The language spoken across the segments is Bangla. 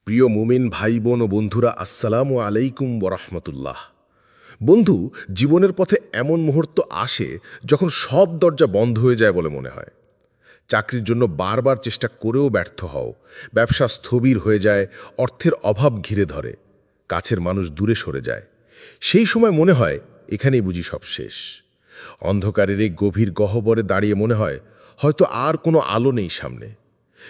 প্রিয় মুমিন ভাই বোন ও বন্ধুরা, আসসালামু আলাইকুম ওরহমতুল্লাহ। বন্ধু, জীবনের পথে এমন মুহূর্ত আসে যখন সব দরজা বন্ধ হয়ে যায় বলে মনে হয়। চাকরির জন্য বারবার চেষ্টা করেও ব্যর্থ হও, ব্যবসা স্থবির হয়ে যায়, অর্থের অভাব ঘিরে ধরে, কাছের মানুষ দূরে সরে যায়। সেই সময় মনে হয় এখানেই বুঝি সব শেষ। অন্ধকারের এই গভীর গহ্বরে দাঁড়িয়ে মনে হয় হয়তো আর কোনো আলো নেই সামনে।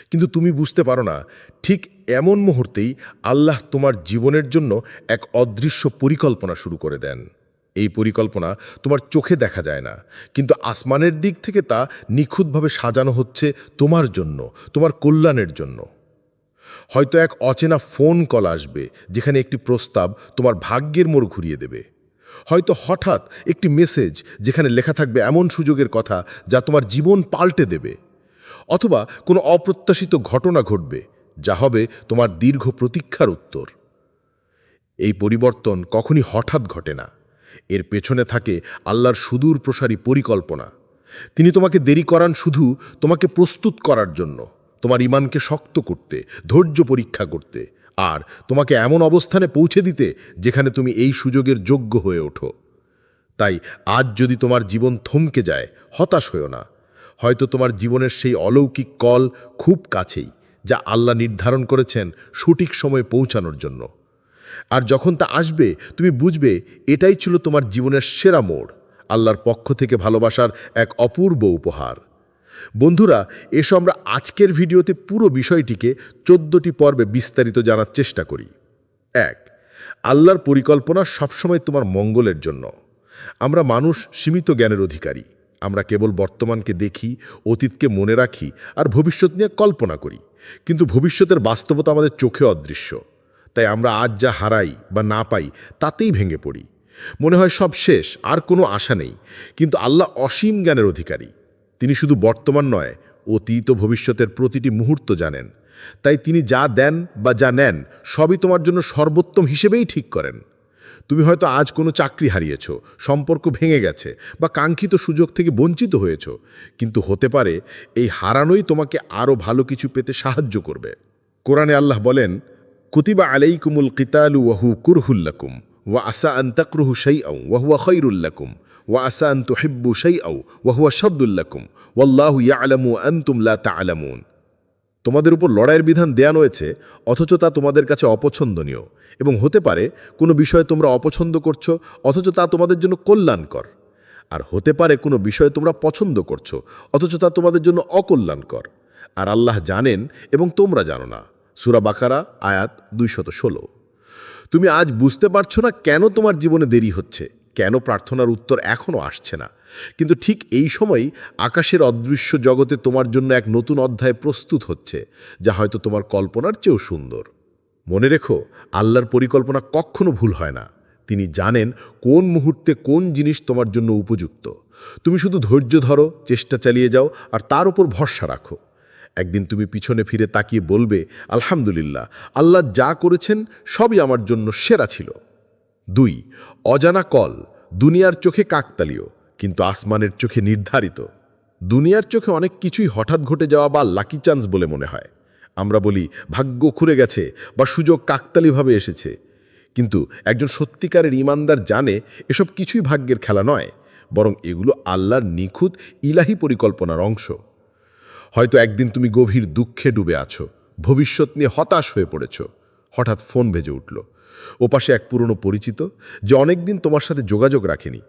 কিন্তু তুমি বুঝতে পারো না, ঠিক এমন মুহূর্তেই আল্লাহ তোমার জীবনের জন্য এক অদৃশ্য পরিকল্পনা শুরু করে দেন। এই পরিকল্পনা তোমার চোখে দেখা যায় না, কিন্তু আসমানের দিক থেকে তা নিখুঁতভাবে সাজানো হচ্ছে তোমার জন্য, তোমার কল্যাণের জন্য। হয়তো এক অচেনা ফোন কল আসবে, যেখানে একটি প্রস্তাব তোমার ভাগ্যের মোড় ঘুরিয়ে দেবে। হয়তো হঠাৎ একটি মেসেজ, যেখানে লেখা থাকবে এমন সুযোগের কথা যা তোমার জীবন পাল্টে দেবে। অথবা কোনো অপ্রত্যাশিত ঘটনা ঘটবে, যা হবে তোমার দীর্ঘ প্রতীক্ষার উত্তর। এই পরিবর্তন কখনই হঠাৎ ঘটে না, এর পেছনে থাকে আল্লাহর সুদূর প্রসারী পরিকল্পনা। তিনি তোমাকে দেরি করান শুধু তোমাকে প্রস্তুত করার জন্য, তোমার ঈমানকে শক্ত করতে, ধৈর্য পরীক্ষা করতে, আর তোমাকে এমন অবস্থানে পৌঁছে দিতে যেখানে তুমি এই সুযোগের যোগ্য হয়ে ওঠো। তাই আজ যদি তোমার জীবন থমকে যায়, হতাশ হয়ো না। হয়তো তোমার জীবনের সেই অলৌকিক কল খুব কাছেই, যা আল্লাহ নির্ধারণ করেছেন সঠিক সময়ে পৌঁছানোর জন্য। আর যখন তা আসবে, তুমি বুঝবে এটাই ছিল তোমার জীবনের সেরা মোড়, আল্লাহর পক্ষ থেকে ভালোবাসার এক অপূর্ব উপহার। বন্ধুরা, এসো আমরা আজকের ভিডিওতে পুরো বিষয়টিকে 14টি পর্বে বিস্তারিত জানার চেষ্টা করি। 1. আল্লাহর পরিকল্পনা সবসময় তোমার মঙ্গলের জন্য। আমরা মানুষ সীমিত জ্ঞানের অধিকারী। আমরা কেবল বর্তমানকে দেখি, অতীতকে মনে রাখি আর ভবিষ্যৎ নিয়ে কল্পনা করি। কিন্তু ভবিষ্যতের বাস্তবতা আমাদের চোখে অদৃশ্য। তাই আমরা আজ যা হারাই বা না পাই, তাতেই ভেঙে পড়ি। মনে হয় সব শেষ, আর কোনো আশা নেই। কিন্তু আল্লাহ অসীম জ্ঞানের অধিকারী। তিনি শুধু বর্তমান নয়, অতীত ও ভবিষ্যতের প্রতিটি মুহূর্ত জানেন। তাই তিনি যা দেন বা যা নেন, সবই তোমার জন্য সর্বোত্তম হিসেবেই ঠিক করেন। তুমি হয়তো আজ কোনো চাকরি হারিয়েছ, সম্পর্ক ভেঙে গেছে, বা কাঙ্ক্ষিত সুযোগ থেকে বঞ্চিত হয়েছ। কিন্তু হতে পারে এই হারানোই তোমাকে আরও ভালো কিছু পেতে সাহায্য করবে। কোরআনে আল্লাহ বলেন, কুতিবা আলাইকুমুল কিতালু ওয়া হু কুরহুল লাকুম ওয়া আসা আন তাকরহু শাইআন ওয়া হুয়া খায়রুল লাকুম ওয়া আসা আন তুহিব্বু শাইআন ওয়া হুয়া শাররুল লাকুম ওয়াল্লাহু ইয়ালামু ওয়া আনতুম লা তা'লামুন। তোমাদের উপর লড়াইয়ের বিধান দেয়া হয়েছে, অথচ তা তোমাদের কাছে অপছন্দনীয়। এবং হতে পারে কোনো বিষয় তোমরা অপছন্দ করছো, অথচ তা তোমাদের জন্য কল্যাণকর। আর হতে পারে কোনো বিষয় তোমরা পছন্দ করছো, অথচ তা তোমাদের জন্য অকল্যাণকর। আর আল্লাহ জানেন এবং তোমরা জানো না। সূরা বাকারা আয়াত 216। তুমি আজ বুঝতে পারছো না কেন তোমার জীবনে দেরি হচ্ছে, কেন প্রার্থনার উত্তর এখনও আসছে না। কিন্তু ঠিক এই সময়ই আকাশের অদৃশ্য জগতে তোমার জন্য এক নতুন অধ্যায় প্রস্তুত হচ্ছে, যা হয়তো তোমার কল্পনার চেয়েও সুন্দর। মনে রেখো, আল্লাহর পরিকল্পনা কখনো ভুল হয় না। তিনি জানেন কোন মুহূর্তে কোন জিনিস তোমার জন্য উপযুক্ত। তুমি শুধু ধৈর্য ধরো, চেষ্টা চালিয়ে যাও, আর তার উপর ভরসা রাখো। একদিন তুমি পিছনে ফিরে তাকিয়ে বলবে, আলহামদুলিল্লাহ, আল্লাহ যা করেছেন সবই আমার জন্য সেরা ছিল। 2. অজানা কল দুনিয়ার চোখে কাকতালীয়, কিন্তু আসমানের চোখে নির্ধারিত। দুনিয়ার চোখে অনেক কিছুই হঠাৎ ঘটে যাওয়া বা লাকি চান্স বলে মনে হয়। আমরা বলি ভাগ্য খুলে গেছে বা সুযোগ কাকতালীয়ভাবে এসেছে। কিন্তু একজন সত্যিকারের ঈমানদার জানে এসব কিছুই ভাগ্যের খেলা নয়, বরং এগুলো আল্লাহর নিখুঁত ইলাহি পরিকল্পনার অংশ। হয়তো একদিন তুমি গভীর দুঃখে ডুবে আছো, ভবিষ্যৎ নিয়ে হতাশ হয়ে পড়েছ। হঠাৎ ফোন বেজে উঠল। ওপাশে এক পুরনো পরিচিত, যে অনেকদিন তোমার সাথে যোগাযোগ রাখেনি।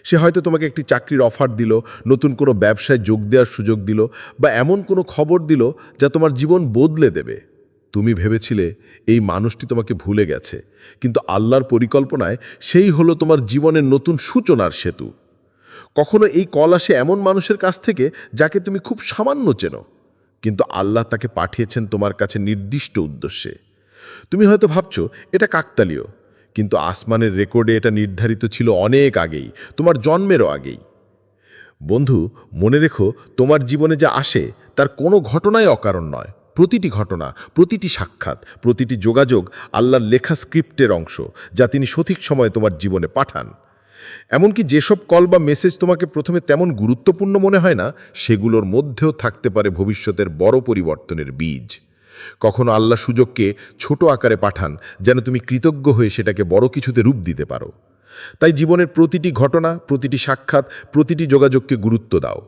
সে হয়তো তোমাকে একটি চাকরির অফার দিল, নতুন কোনো ব্যবসায় যোগ দেওয়ার সুযোগ দিল, বা এমন কোনো খবর দিল যা তোমার জীবন বদলে দেবে। তুমি ভেবেছিলে এই মানুষটি তোমাকে ভুলে গেছে, কিন্তু আল্লাহর পরিকল্পনায় সেই হলো তোমার জীবনের নতুন সূচনার সেতু। কখনো এই কল আসে এমন মানুষের কাছ থেকে যাকে তুমি খুব সামান্য চেনো, কিন্তু আল্লাহ তাকে পাঠিয়েছেন তোমার কাছে নির্দিষ্ট উদ্দেশ্যে। তুমি হয়তো ভাবছো এটা কাকতালীয়, কিন্তু আসমানের রেকর্ডে এটা নির্ধারিত ছিল অনেক আগেই, তোমার জন্মেরও আগেই। বন্ধু, মনে রেখো, তোমার জীবনে যা আসে তার কোনো ঘটনাই অকারণ নয়। প্রতিটি ঘটনা, প্রতিটি সাক্ষাৎ, প্রতিটি যোগাযোগ আল্লাহর লেখা স্ক্রিপ্টের অংশ, যা তিনি সঠিক সময়ে তোমার জীবনে পাঠান। এমনকি যেসব কল বা মেসেজ তোমাকে প্রথমে তেমন গুরুত্বপূর্ণ মনে হয় না, সেগুলোর মধ্যেও থাকতে পারে ভবিষ্যতের বড় পরিবর্তনের বীজ। কখনো আল্লাহ সুযোগকে ছোট আকারে পাঠান যেন তুমি কৃতজ্ঞ হয়ে সেটাকে বড় কিছুতে রূপ দিতে পারো। তাই জীবনের প্রতিটি ঘটনা, প্রতিটি সাক্ষাৎ, প্রতিটি যোগাযোগকে গুরুত্ব দাও।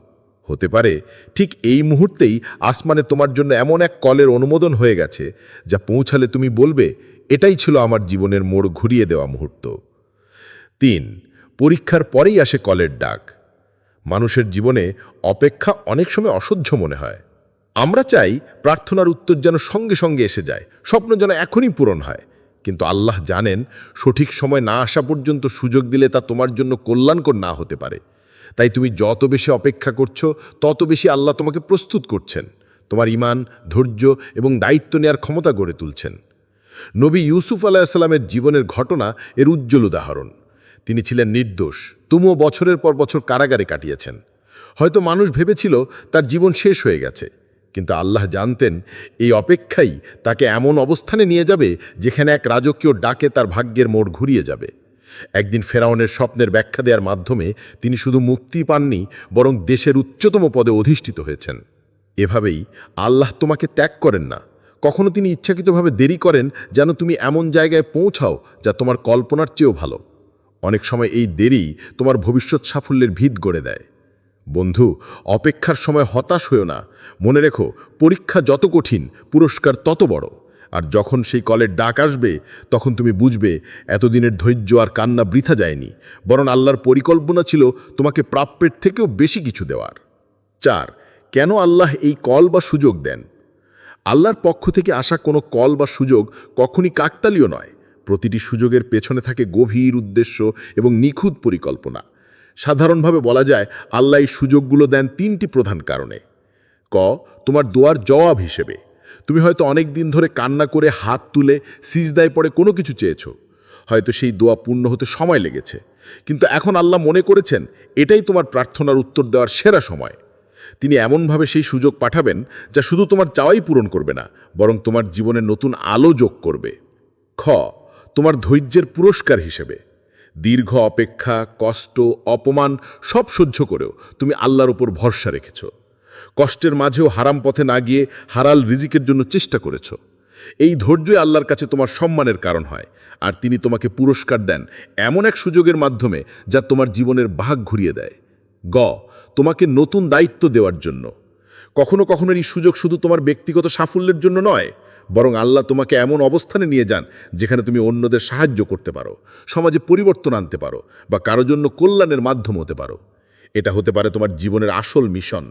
হতে পারে ঠিক এই মুহূর্তেই আসমানে তোমার জন্য এমন এক কলের অনুমোদন হয়ে গেছে যা পৌঁছালে তুমি বলবে, এটাই ছিল আমার জীবনের মোড় ঘুরিয়ে দেওয়া মুহূর্ত। ৩. পরীক্ষার পরেই আসে কলের ডাক। মানুষের জীবনে অপেক্ষা অনেক সময় অসহ্য মনে হয়। আমরা চাই প্রার্থনার উত্তর যেন সঙ্গে সঙ্গে এসে যায়, স্বপ্ন যেন এখনই পূরণ হয়। কিন্তু আল্লাহ জানেন সঠিক সময় না আসা পর্যন্ত সুযোগ দিলে তা তোমার জন্য কল্যাণকর না হতে পারে। তাই তুমি যত বেশি অপেক্ষা করছো তত বেশি আল্লাহ তোমাকে প্রস্তুত করছেন, তোমার ঈমান, ধৈর্য এবং দায়িত্ব নেওয়ার ক্ষমতা গড়ে তুলছেন। নবী ইউসুফ আলাইহিসসালামের জীবনের ঘটনা এর উজ্জ্বল উদাহরণ। তিনি ছিলেন নির্দোষ, তবুও বছরের পর বছর কারাগারে কাটিয়েছেন। হয়তো মানুষ ভেবেছিল তার জীবন শেষ হয়ে গেছে, কিন্তু আল্লাহ জানতেন এই অপেক্ষাই তাকে এমন অবস্থানে নিয়ে যাবে যেখানে এক রাজকীয় ডাকে তার ভাগ্যের মোড় ঘুরিয়ে যাবে। একদিন ফেরাউনের স্বপ্নের ব্যাখ্যা দেওয়ার মাধ্যমে তিনি শুধু মুক্তি পাননি, বরং দেশের উচ্চতম পদে অধিষ্ঠিত হয়েছেন। এভাবেই আল্লাহ তোমাকে ত্যাগ করেন না, কখনো তিনি ইচ্ছাকৃতভাবে দেরি করেন যেন তুমি এমন জায়গায় পৌঁছাও যা তোমার কল্পনার চেয়েও ভালো। অনেক সময় এই দেরি তোমার ভবিষ্যৎ সাফল্যের ভিত গড়ে দেয়। বন্ধু, অপেক্ষার সময় হতাশ হয়েও না। মনে রেখো, পরীক্ষা যত কঠিন, পুরস্কার তত বড়। আর যখন সেই কলের ডাক আসবে, তখন তুমি বুঝবে এতদিনের ধৈর্য আর কান্না বৃথা যায়নি, বরং আল্লাহর পরিকল্পনা ছিল তোমাকে প্রাপ্যের থেকেও বেশি কিছু দেওয়ার। ৪. কেন আল্লাহ এই কল বা সুযোগ দেন? আল্লাহর পক্ষ থেকে আসা কোনো কল বা সুযোগ কখনই কাকতালীয় নয়। প্রতিটি সুযোগের পেছনে থাকে গভীর উদ্দেশ্য এবং নিখুঁত পরিকল্পনা। সাধারণভাবে বলা যায় আল্লাহ এই সুযোগগুলো দেন ৩টি প্রধান কারণে। ক. তোমার দোয়ার জবাব হিসেবে। তুমি হয়তো অনেক দিন ধরে কান্না করে হাত তুলে সিজদায় পড়ে কোনো কিছু চেয়েছ। হয়তো সেই দোয়া পূর্ণ হতে সময় লেগেছে, কিন্তু এখন আল্লাহ মনে করেছেন এটাই তোমার প্রার্থনার উত্তর দেওয়ার সেরা সময়। তিনি এমনভাবে সেই সুযোগ পাঠাবেন যা শুধু তোমার চাওয়াই পূরণ করবে না, বরং তোমার জীবনে নতুন আলো যোগ করবে। খ. তোমার ধৈর্যের পুরস্কার হিসেবে। দীর্ঘ অপেক্ষা, কষ্ট, অপমান সব সহ্য করেও তুমি আল্লাহর উপর ভরসা রেখেছ। কষ্টের মাঝেও হারাম পথে না গিয়ে হালাল রিজিকের জন্য চেষ্টা করেছ। এই ধৈর্যই আল্লাহর কাছে তোমার সম্মানের কারণ হয়, আর তিনি তোমাকে পুরস্কার দেন এমন এক সুযোগের মাধ্যমে যা তোমার জীবনের ভাগ ঘুরিয়ে দেয়। গ. তোমাকে নতুন দায়িত্ব দেওয়ার জন্য। কখনো কখনো এই সুযোগ শুধু তোমার ব্যক্তিগত সাফল্যের জন্য নয়, বরং আল্লাহ তোমাকে এমন অবস্থানে নিয়ে যান যেখানে তুমি অন্যদের সাহায্য করতে পারো, সমাজে পরিবর্তন আনতে পারো, বা কারো জন্য কল্যাণের মাধ্যম হতে পারো। এটা হতে পারে তোমার জীবনের আসল মিশন।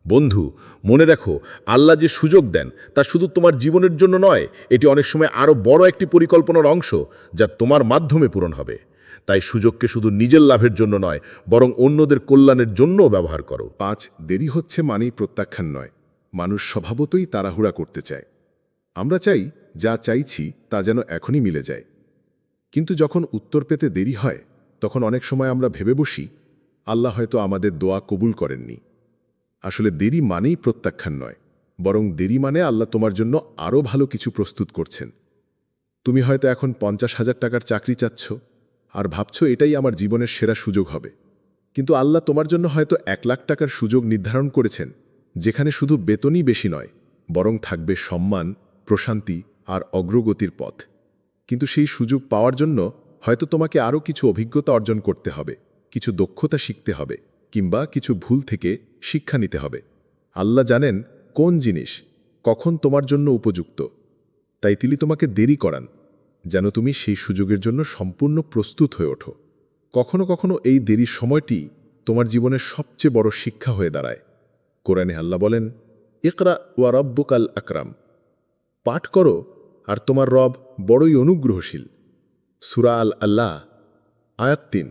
বন্ধু, মনে রাখো, আল্লাহ যে সুযোগ দেন তা শুধু তোমার জীবনের জন্য নয়, এটি অনেক সময় আরও বড় একটি পরিকল্পনার অংশ যা তোমার মাধ্যমে পূরণ হবে। তাই সুযোগকে শুধু নিজের লাভের জন্য নয়, বরং অন্যদের কল্যাণের জন্যও ব্যবহার করো। ৫. দেরি হচ্ছে মানেই প্রত্যাখ্যান নয়। মানুষ স্বভাবতই তাড়াহুড়া করতে চায়। আমরা চাই যা চাইছি তা যেন এখনই মিলে যায়। কিন্তু যখন উত্তর পেতে দেরি হয়, তখন অনেক সময় আমরা ভেবে বসি আল্লাহ হয়তো আমাদের দোয়া কবুল করেননি। আসলে দেরি মানেই প্রত্যাখ্যান নয়, বরং দেরি মানে আল্লাহ তোমার জন্য আরও ভালো কিছু প্রস্তুত করছেন। তুমি হয়তো এখন ৫০,০০০ টাকার চাকরি চাচ্ছ আর ভাবছ এটাই আমার জীবনের সেরা সুযোগ হবে। কিন্তু আল্লাহ তোমার জন্য হয়তো ১,০০,০০০ টাকার সুযোগ নির্ধারণ করেছেন, যেখানে শুধু বেতনই বেশি নয়, বরং থাকবে সম্মান, প্রশান্তি আর অগ্রগতির পথ। কিন্তু সেই সুযোগ পাওয়ার জন্য হয়তো তোমাকে আরও কিছু অভিজ্ঞতা অর্জন করতে হবে, কিছু দক্ষতা শিখতে হবে, কিংবা কিছু ভুল থেকে শিক্ষা নিতে হবে। আল্লাহ জানেন কোন জিনিস কখন তোমার জন্য উপযুক্ত, তাই তিনি তোমাকে দেরি করান যেন তুমি সেই সুযোগের জন্য সম্পূর্ণ প্রস্তুত হয়ে ওঠো। কখনো কখনো এই দেরির সময়টি তোমার জীবনের সবচেয়ে বড় শিক্ষা হয়ে দাঁড়ায়। কোরআনে আল্লাহ বলেন, ইকরা ওয়া রাব্বুকাল আকরাম। পাঠ করো আর তোমার রব বড়ই অনুগ্রহশীল। সূরা আল আল্লাহ, আয়াত ৩।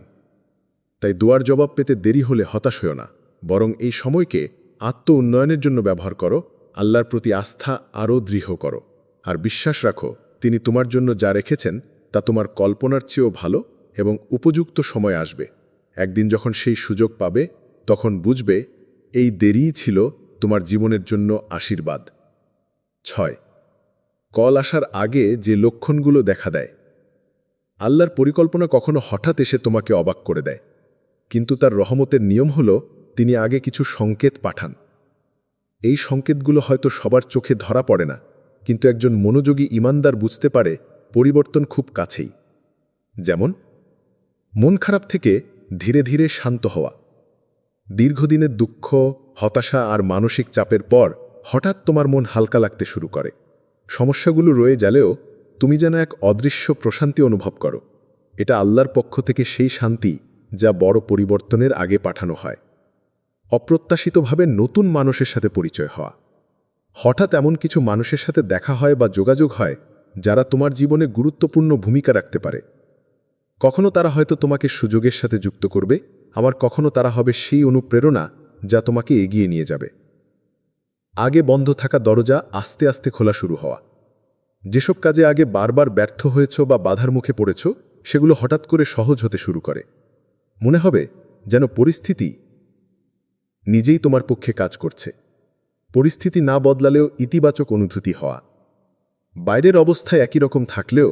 তাই দোয়ার জবাব পেতে দেরি হলে হতাশ হও না, বরং এই সময়কে আত্ম উন্নয়নের জন্য ব্যবহার করো, আল্লাহর প্রতি আস্থা আরও দৃঢ় করো, আর বিশ্বাস রাখো তিনি তোমার জন্য যা রেখেছেন তা তোমার কল্পনার চেয়েও ভালো এবং উপযুক্ত সময় আসবে। একদিন যখন সেই সুযোগ পাবে, তখন বুঝবে এই দেরিই ছিল তোমার জীবনের জন্য আশীর্বাদ। ৬. কল আসার আগে যে লক্ষণগুলো দেখা দেয়। আল্লাহর পরিকল্পনা কখনো হঠাৎ এসে তোমাকে অবাক করে দেয়, কিন্তু তার রহমতের নিয়ম হল তিনি আগে কিছু সংকেত পাঠান। এই সংকেতগুলো হয়তো সবার চোখে ধরা পড়ে না, কিন্তু একজন মনোযোগী ঈমানদার বুঝতে পারে পরিবর্তন খুব কাছেই। যেমন মন খারাপ থেকে ধীরে ধীরে শান্ত হওয়া। দীর্ঘদিনের দুঃখ, হতাশা আর মানসিক চাপের পর হঠাৎ তোমার মন হালকা লাগতে শুরু করে। সমস্যাগুলো রয়ে গেলেও তুমি যেন এক অদৃশ্য প্রশান্তি অনুভব করো। এটা আল্লাহর পক্ষ থেকে সেই শান্তি যা বড় পরিবর্তনের আগে পাঠানো হয়। অপ্রত্যাশিতভাবে নতুন মানুষের সাথে পরিচয় হওয়া। হঠাৎ এমন কিছু মানুষের সাথে দেখা হয় বা যোগাযোগ হয় যারা তোমার জীবনে গুরুত্বপূর্ণ ভূমিকা রাখতে পারে। কখনো তারা হয়তো তোমাকে সুযোগের সাথে যুক্ত করবে, আবার কখনো তারা হবে সেই অনুপ্রেরণা যা তোমাকে এগিয়ে নিয়ে যাবে। আগে বন্ধ থাকা দরজা আস্তে আস্তে খোলা শুরু হওয়া। যেসব কাজে আগে বারবার ব্যর্থ হয়েছ বা বাধার মুখে পড়েছ, সেগুলো হঠাৎ করে সহজ হতে শুরু করে। মনে হবে যেন পরিস্থিতি নিজেই তোমার পক্ষে কাজ করছে। পরিস্থিতি না বদলালেও ইতিবাচক অনুভূতি হওয়া। বাইরের অবস্থায় একই রকম থাকলেও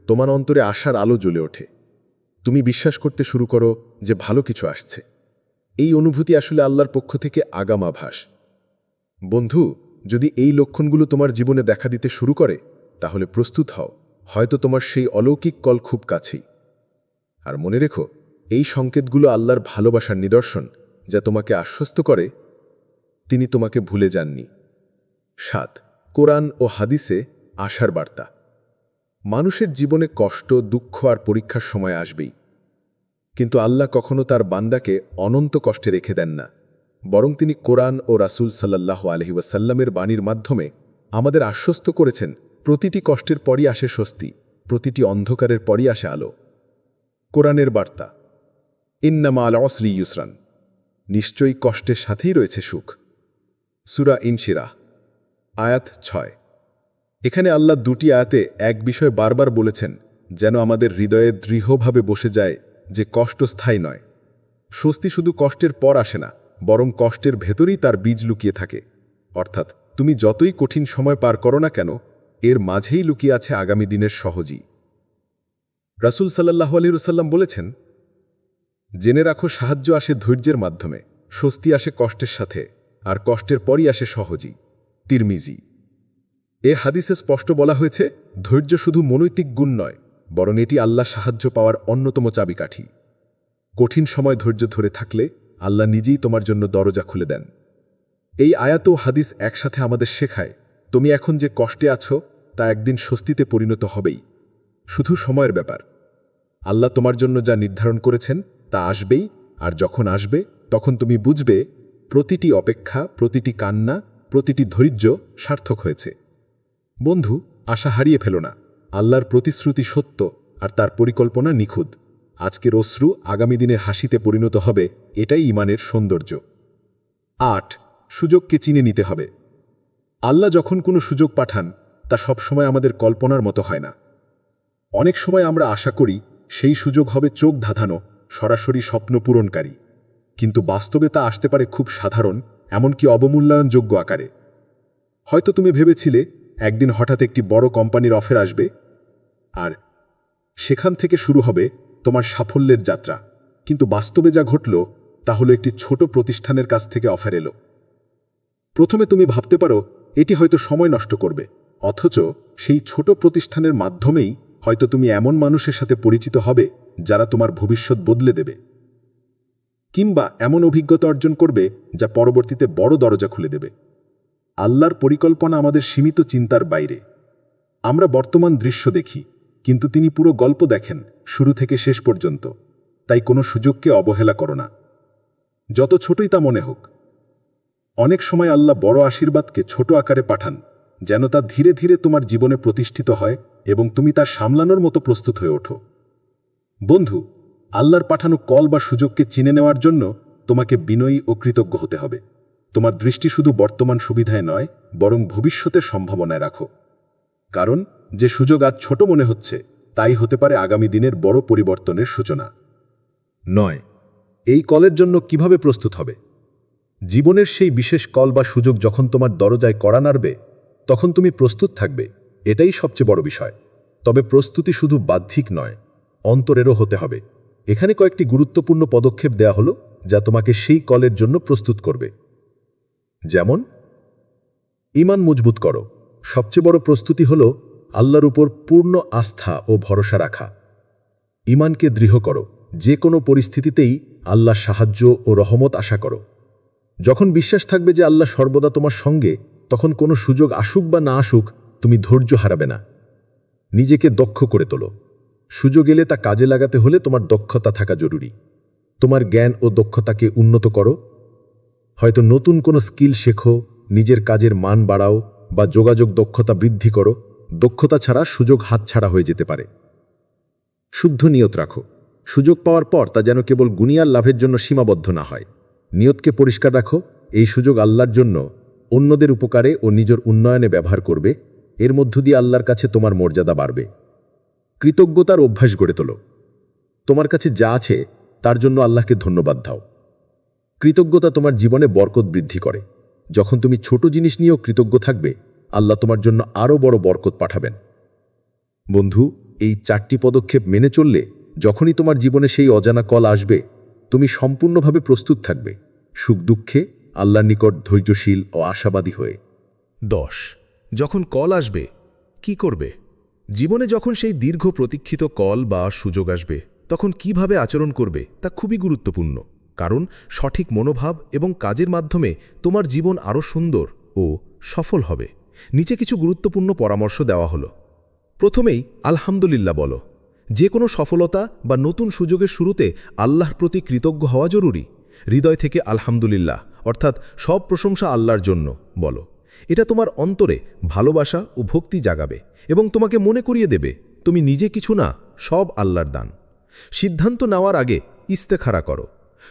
তোমার অন্তরে আশার আলো জ্বলে ওঠে। তুমি বিশ্বাস করতে শুরু করো যে ভালো কিছু আসছে। এই অনুভূতি আসলে আল্লাহর পক্ষ থেকে আগাম আভাস। বন্ধু, যদি এই লক্ষণগুলো তোমার জীবনে দেখা দিতে শুরু করে, তাহলে প্রস্তুত হও, হয়তো তোমার সেই অলৌকিক কল খুব কাছেই। আর মনে রেখো, এই সংকেতগুলো আল্লাহর ভালোবাসার নিদর্শন, যা তোমাকে আশ্বস্ত করে তিনি তোমাকে ভুলে যাননি। ৭. কোরআন ও হাদিসে আশার বার্তা। মানুষের জীবনে কষ্ট, দুঃখ আর পরীক্ষার সময় আসবেই, কিন্তু আল্লাহ কখনো তার বান্দাকে অনন্ত কষ্টে রেখে দেন না। বরং তিনি কোরআন ও রাসূল সাল্লাল্লাহু আলাইহি ওয়াসাল্লামের বাণীর মাধ্যমে আমাদের আশ্বস্ত করেছেন, প্রতিটি কষ্টের পরই আসে স্বস্তি, প্রতিটি অন্ধকারের পরই আসে আলো। কোরআনের বার্তা, ইন্না মা'আল উসরি ইউসরান, নিশ্চয়ই কষ্টের সাথেই রয়েছে সুখ। সূরা ইনশিরাহ, আয়াত ৬। এখানে আল্লাহ দুটি আয়াতে এক বিষয় বারবার বলেছেন, যেন আমাদের হৃদয়ে দৃঢ়ভাবে বসে যায় যে কষ্ট স্থায়ী নয়। স্বস্তি শুধু কষ্টের পর আসে না, বরং কষ্টের ভেতরেই তার বীজ লুকিয়ে থাকে। অর্থাৎ তুমি যতই কঠিন সময় পার করো না কেন, এর মাঝেই লুকিয়ে আছে আগামী দিনের সহজই। রাসূল সাল্লাল্লাহু আলাইহি ওয়াসাল্লাম বলেছেন, জেনে রাখো, সাহায্য আসে ধৈর্যের মাধ্যমে, স্বস্তি আসে কষ্টের সাথে, আর কষ্টের পরই আসে সহজই। তিরমিজি। এ হাদিসে স্পষ্ট বলা হয়েছে, ধৈর্য শুধু মনৈতিক গুণ নয়, বরং এটি আল্লাহ সাহায্য পাওয়ার অন্যতম চাবিকাঠি। কঠিন সময় ধৈর্য ধরে থাকলে আল্লাহ নিজেই তোমার জন্য দরজা খুলে দেন। এই আয়াত ও হাদিস একসাথে আমাদের শেখায়, তুমি এখন যে কষ্টে আছো তা একদিন স্বস্তিতে পরিণত হবেই। শুধু সময়ের ব্যাপার। আল্লাহ তোমার জন্য যা নির্ধারণ করেছেন তা আসবেই, আর যখন আসবে তখন তুমি বুঝবে প্রতিটি অপেক্ষা, প্রতিটি কান্না, প্রতিটি ধৈর্য সার্থক হয়েছে। বন্ধু, আশা হারিয়ে ফেলো না। আল্লাহর প্রতিশ্রুতি সত্য, আর তার পরিকল্পনা নিখুঁত। আজকের অশ্রু আগামী দিনের হাসিতে পরিণত হবে, এটাই ঈমানের সৌন্দর্য। ৮. সুযোগকে চিনে নিতে হবে। আল্লাহ যখন কোনো সুযোগ পাঠান, তা সবসময় আমাদের কল্পনার মতো হয় না। অনেক সময় আমরা আশা করি সেই সুযোগ হবে চোখ ধাঁধানো, সরাসরি স্বপ্ন পূরণকারী, কিন্তু বাস্তবে তা আসতে পারে খুব সাধারণ, এমনকি অবমূল্যায়নযোগ্য আকারে। হয়তো তুমি ভেবেছিলে একদিন হঠাৎ একটি বড় কোম্পানির অফার আসবে, আর সেখান থেকে শুরু হবে তোমার সাফল্যের যাত্রা। কিন্তু বাস্তবে যা ঘটল তা হলো একটি ছোট প্রতিষ্ঠানের কাছ থেকে অফার এলো। প্রথমে তুমি ভাবতে পারো এটি হয়তো সময় নষ্ট করবে, অথচ সেই ছোট প্রতিষ্ঠানের মাধ্যমেই হয়তো তুমি এমন মানুষের সাথে পরিচিত হবে যারা তোমার ভবিষ্যৎ বদলে দেবে, কিংবা এমন অভিজ্ঞতা অর্জন করবে যা পরবর্তীতে বড় দরজা খুলে দেবে। আল্লাহর পরিকল্পনা আমাদের সীমিত চিন্তার বাইরে। আমরা বর্তমান দৃশ্য দেখি, কিন্তু তিনি পুরো গল্প দেখেন, শুরু থেকে শেষ পর্যন্ত। তাই কোনো সুযোগকে অবহেলা করো না, যত ছোটই তা মনে হোক। অনেক সময় আল্লাহ বড় আশীর্বাদকে ছোট আকারে পাঠান, যেন তা ধীরে ধীরে তোমার জীবনে প্রতিষ্ঠিত হয় এবং তুমি তা সামলানোর মতো প্রস্তুত হয়ে ওঠো। বন্ধু, আল্লাহর পাঠানো কল বা সুযোগকে চিনে নেওয়ার জন্য তোমাকে বিনয়ী ও কৃতজ্ঞ হতে হবে। তোমার দৃষ্টি শুধু বর্তমান সুবিধায় নয়, বরং ভবিষ্যতের সম্ভাবনায় রাখো। কারণ যে সুযোগ আজ ছোট মনে হচ্ছে, তাই হতে পারে আগামী দিনের বড় পরিবর্তনের সূচনা। ৯. এই কলের জন্য কিভাবে প্রস্তুত হবে? জীবনের সেই বিশেষ কল বা সুযোগ যখন তোমার দরজায় কড়া নাড়বে, তখন তুমি প্রস্তুত থাকবে, এটাই সবচেয়ে বড় বিষয়। তবে প্রস্তুতি শুধু বাহ্যিক নয়, অন্তরেরও হতে হবে। এখানে কয়েকটি গুরুত্বপূর্ণ পদক্ষেপ দেয়া হলো যা তোমাকে সেই কলের জন্য প্রস্তুত করবে। যেমন, ঈমান মজবুত করো। সবচেয়ে বড় প্রস্তুতি হল আল্লাহর উপর পূর্ণ আস্থা ও ভরসা রাখা। ঈমানকে দৃঢ় করো, যে কোনো পরিস্থিতিতেই আল্লাহ সাহায্য ও রহমত আশা করো। যখন বিশ্বাস থাকবে যে আল্লাহ সর্বদা তোমার সঙ্গে, তখন কোনো সুযোগ আসুক বা না আসুক তুমি ধৈর্য হারাবে না। নিজেকে দক্ষ করে তোলো। সুযোগ এলে তা কাজে লাগাতে হলে তোমার দক্ষতা থাকা জরুরি। তোমার জ্ঞান ও দক্ষতাকে উন্নত করো। হয়তো নতুন কোনো স্কিল শেখো, নিজের কাজের মান বাড়াও বা যোগাযোগ দক্ষতা বৃদ্ধি করো। দক্ষতা ছাড়া সুযোগ হাতছাড়া হয়ে যেতে পারে। শুদ্ধ নিয়ত রাখো। সুযোগ পাওয়ার পর তা যেন কেবল গুনিয়ার লাভের জন্য সীমাবদ্ধ না হয়। নিয়তকে পরিষ্কার রাখো। এই সুযোগ আল্লাহর জন্য, অন্যদের উপকারে ও নিজের উন্নয়নে ব্যবহার করবে। এর মধ্য দিয়ে আল্লাহর কাছে তোমার মর্যাদা বাড়বে। কৃতজ্ঞতার অভ্যাস গড়ে তোলো। তোমার কাছে যা আছে তার জন্য আল্লাহকে ধন্যবাদ দাও। কৃতজ্ঞতা তোমার জীবনে বরকত বৃদ্ধি করে। যখন তুমি ছোট জিনিস নিয়েও কৃতজ্ঞ থাকবে, আল্লাহ তোমার জন্য আরও বড় বরকত পাঠাবেন। বন্ধু, এই 4টি পদক্ষেপ মেনে চললে যখনই তোমার জীবনে সেই অজানা কল আসবে, তুমি সম্পূর্ণভাবে প্রস্তুত থাকবে, সুখ দুঃখে আল্লাহর নিকট ধৈর্যশীল ও আশাবাদী হয়ে। 10 যখন কল আসবে কি করবে? জীবনে যখন সেই দীর্ঘ প্রতীক্ষিত কল বা সুযোগ আসবে, তখন কিভাবে আচরণ করবে তা খুবই গুরুত্বপূর্ণ। কারণ সঠিক মনোভাব এবং কাজের মাধ্যমে তোমার জীবন আরও সুন্দর ও সফল হবে। নিচে কিছু গুরুত্বপূর্ণ পরামর্শ দেওয়া হলো। প্রথমেই আলহামদুলিল্লাহ বলো। যে কোনো সফলতা বা নতুন সুযোগের শুরুতে আল্লাহর প্রতি কৃতজ্ঞ হওয়া জরুরি। হৃদয় থেকে আলহামদুলিল্লাহ অর্থাৎ সব প্রশংসা আল্লাহর জন্য বলো। এটা তোমার অন্তরে ভালোবাসা ও ভক্তি জাগাবে এবং তোমাকে মনে করিয়ে দেবে তুমি নিজে কিছু না, সব আল্লাহর দান। সিদ্ধান্ত নেওয়ার আগে ইস্তেখারা করো।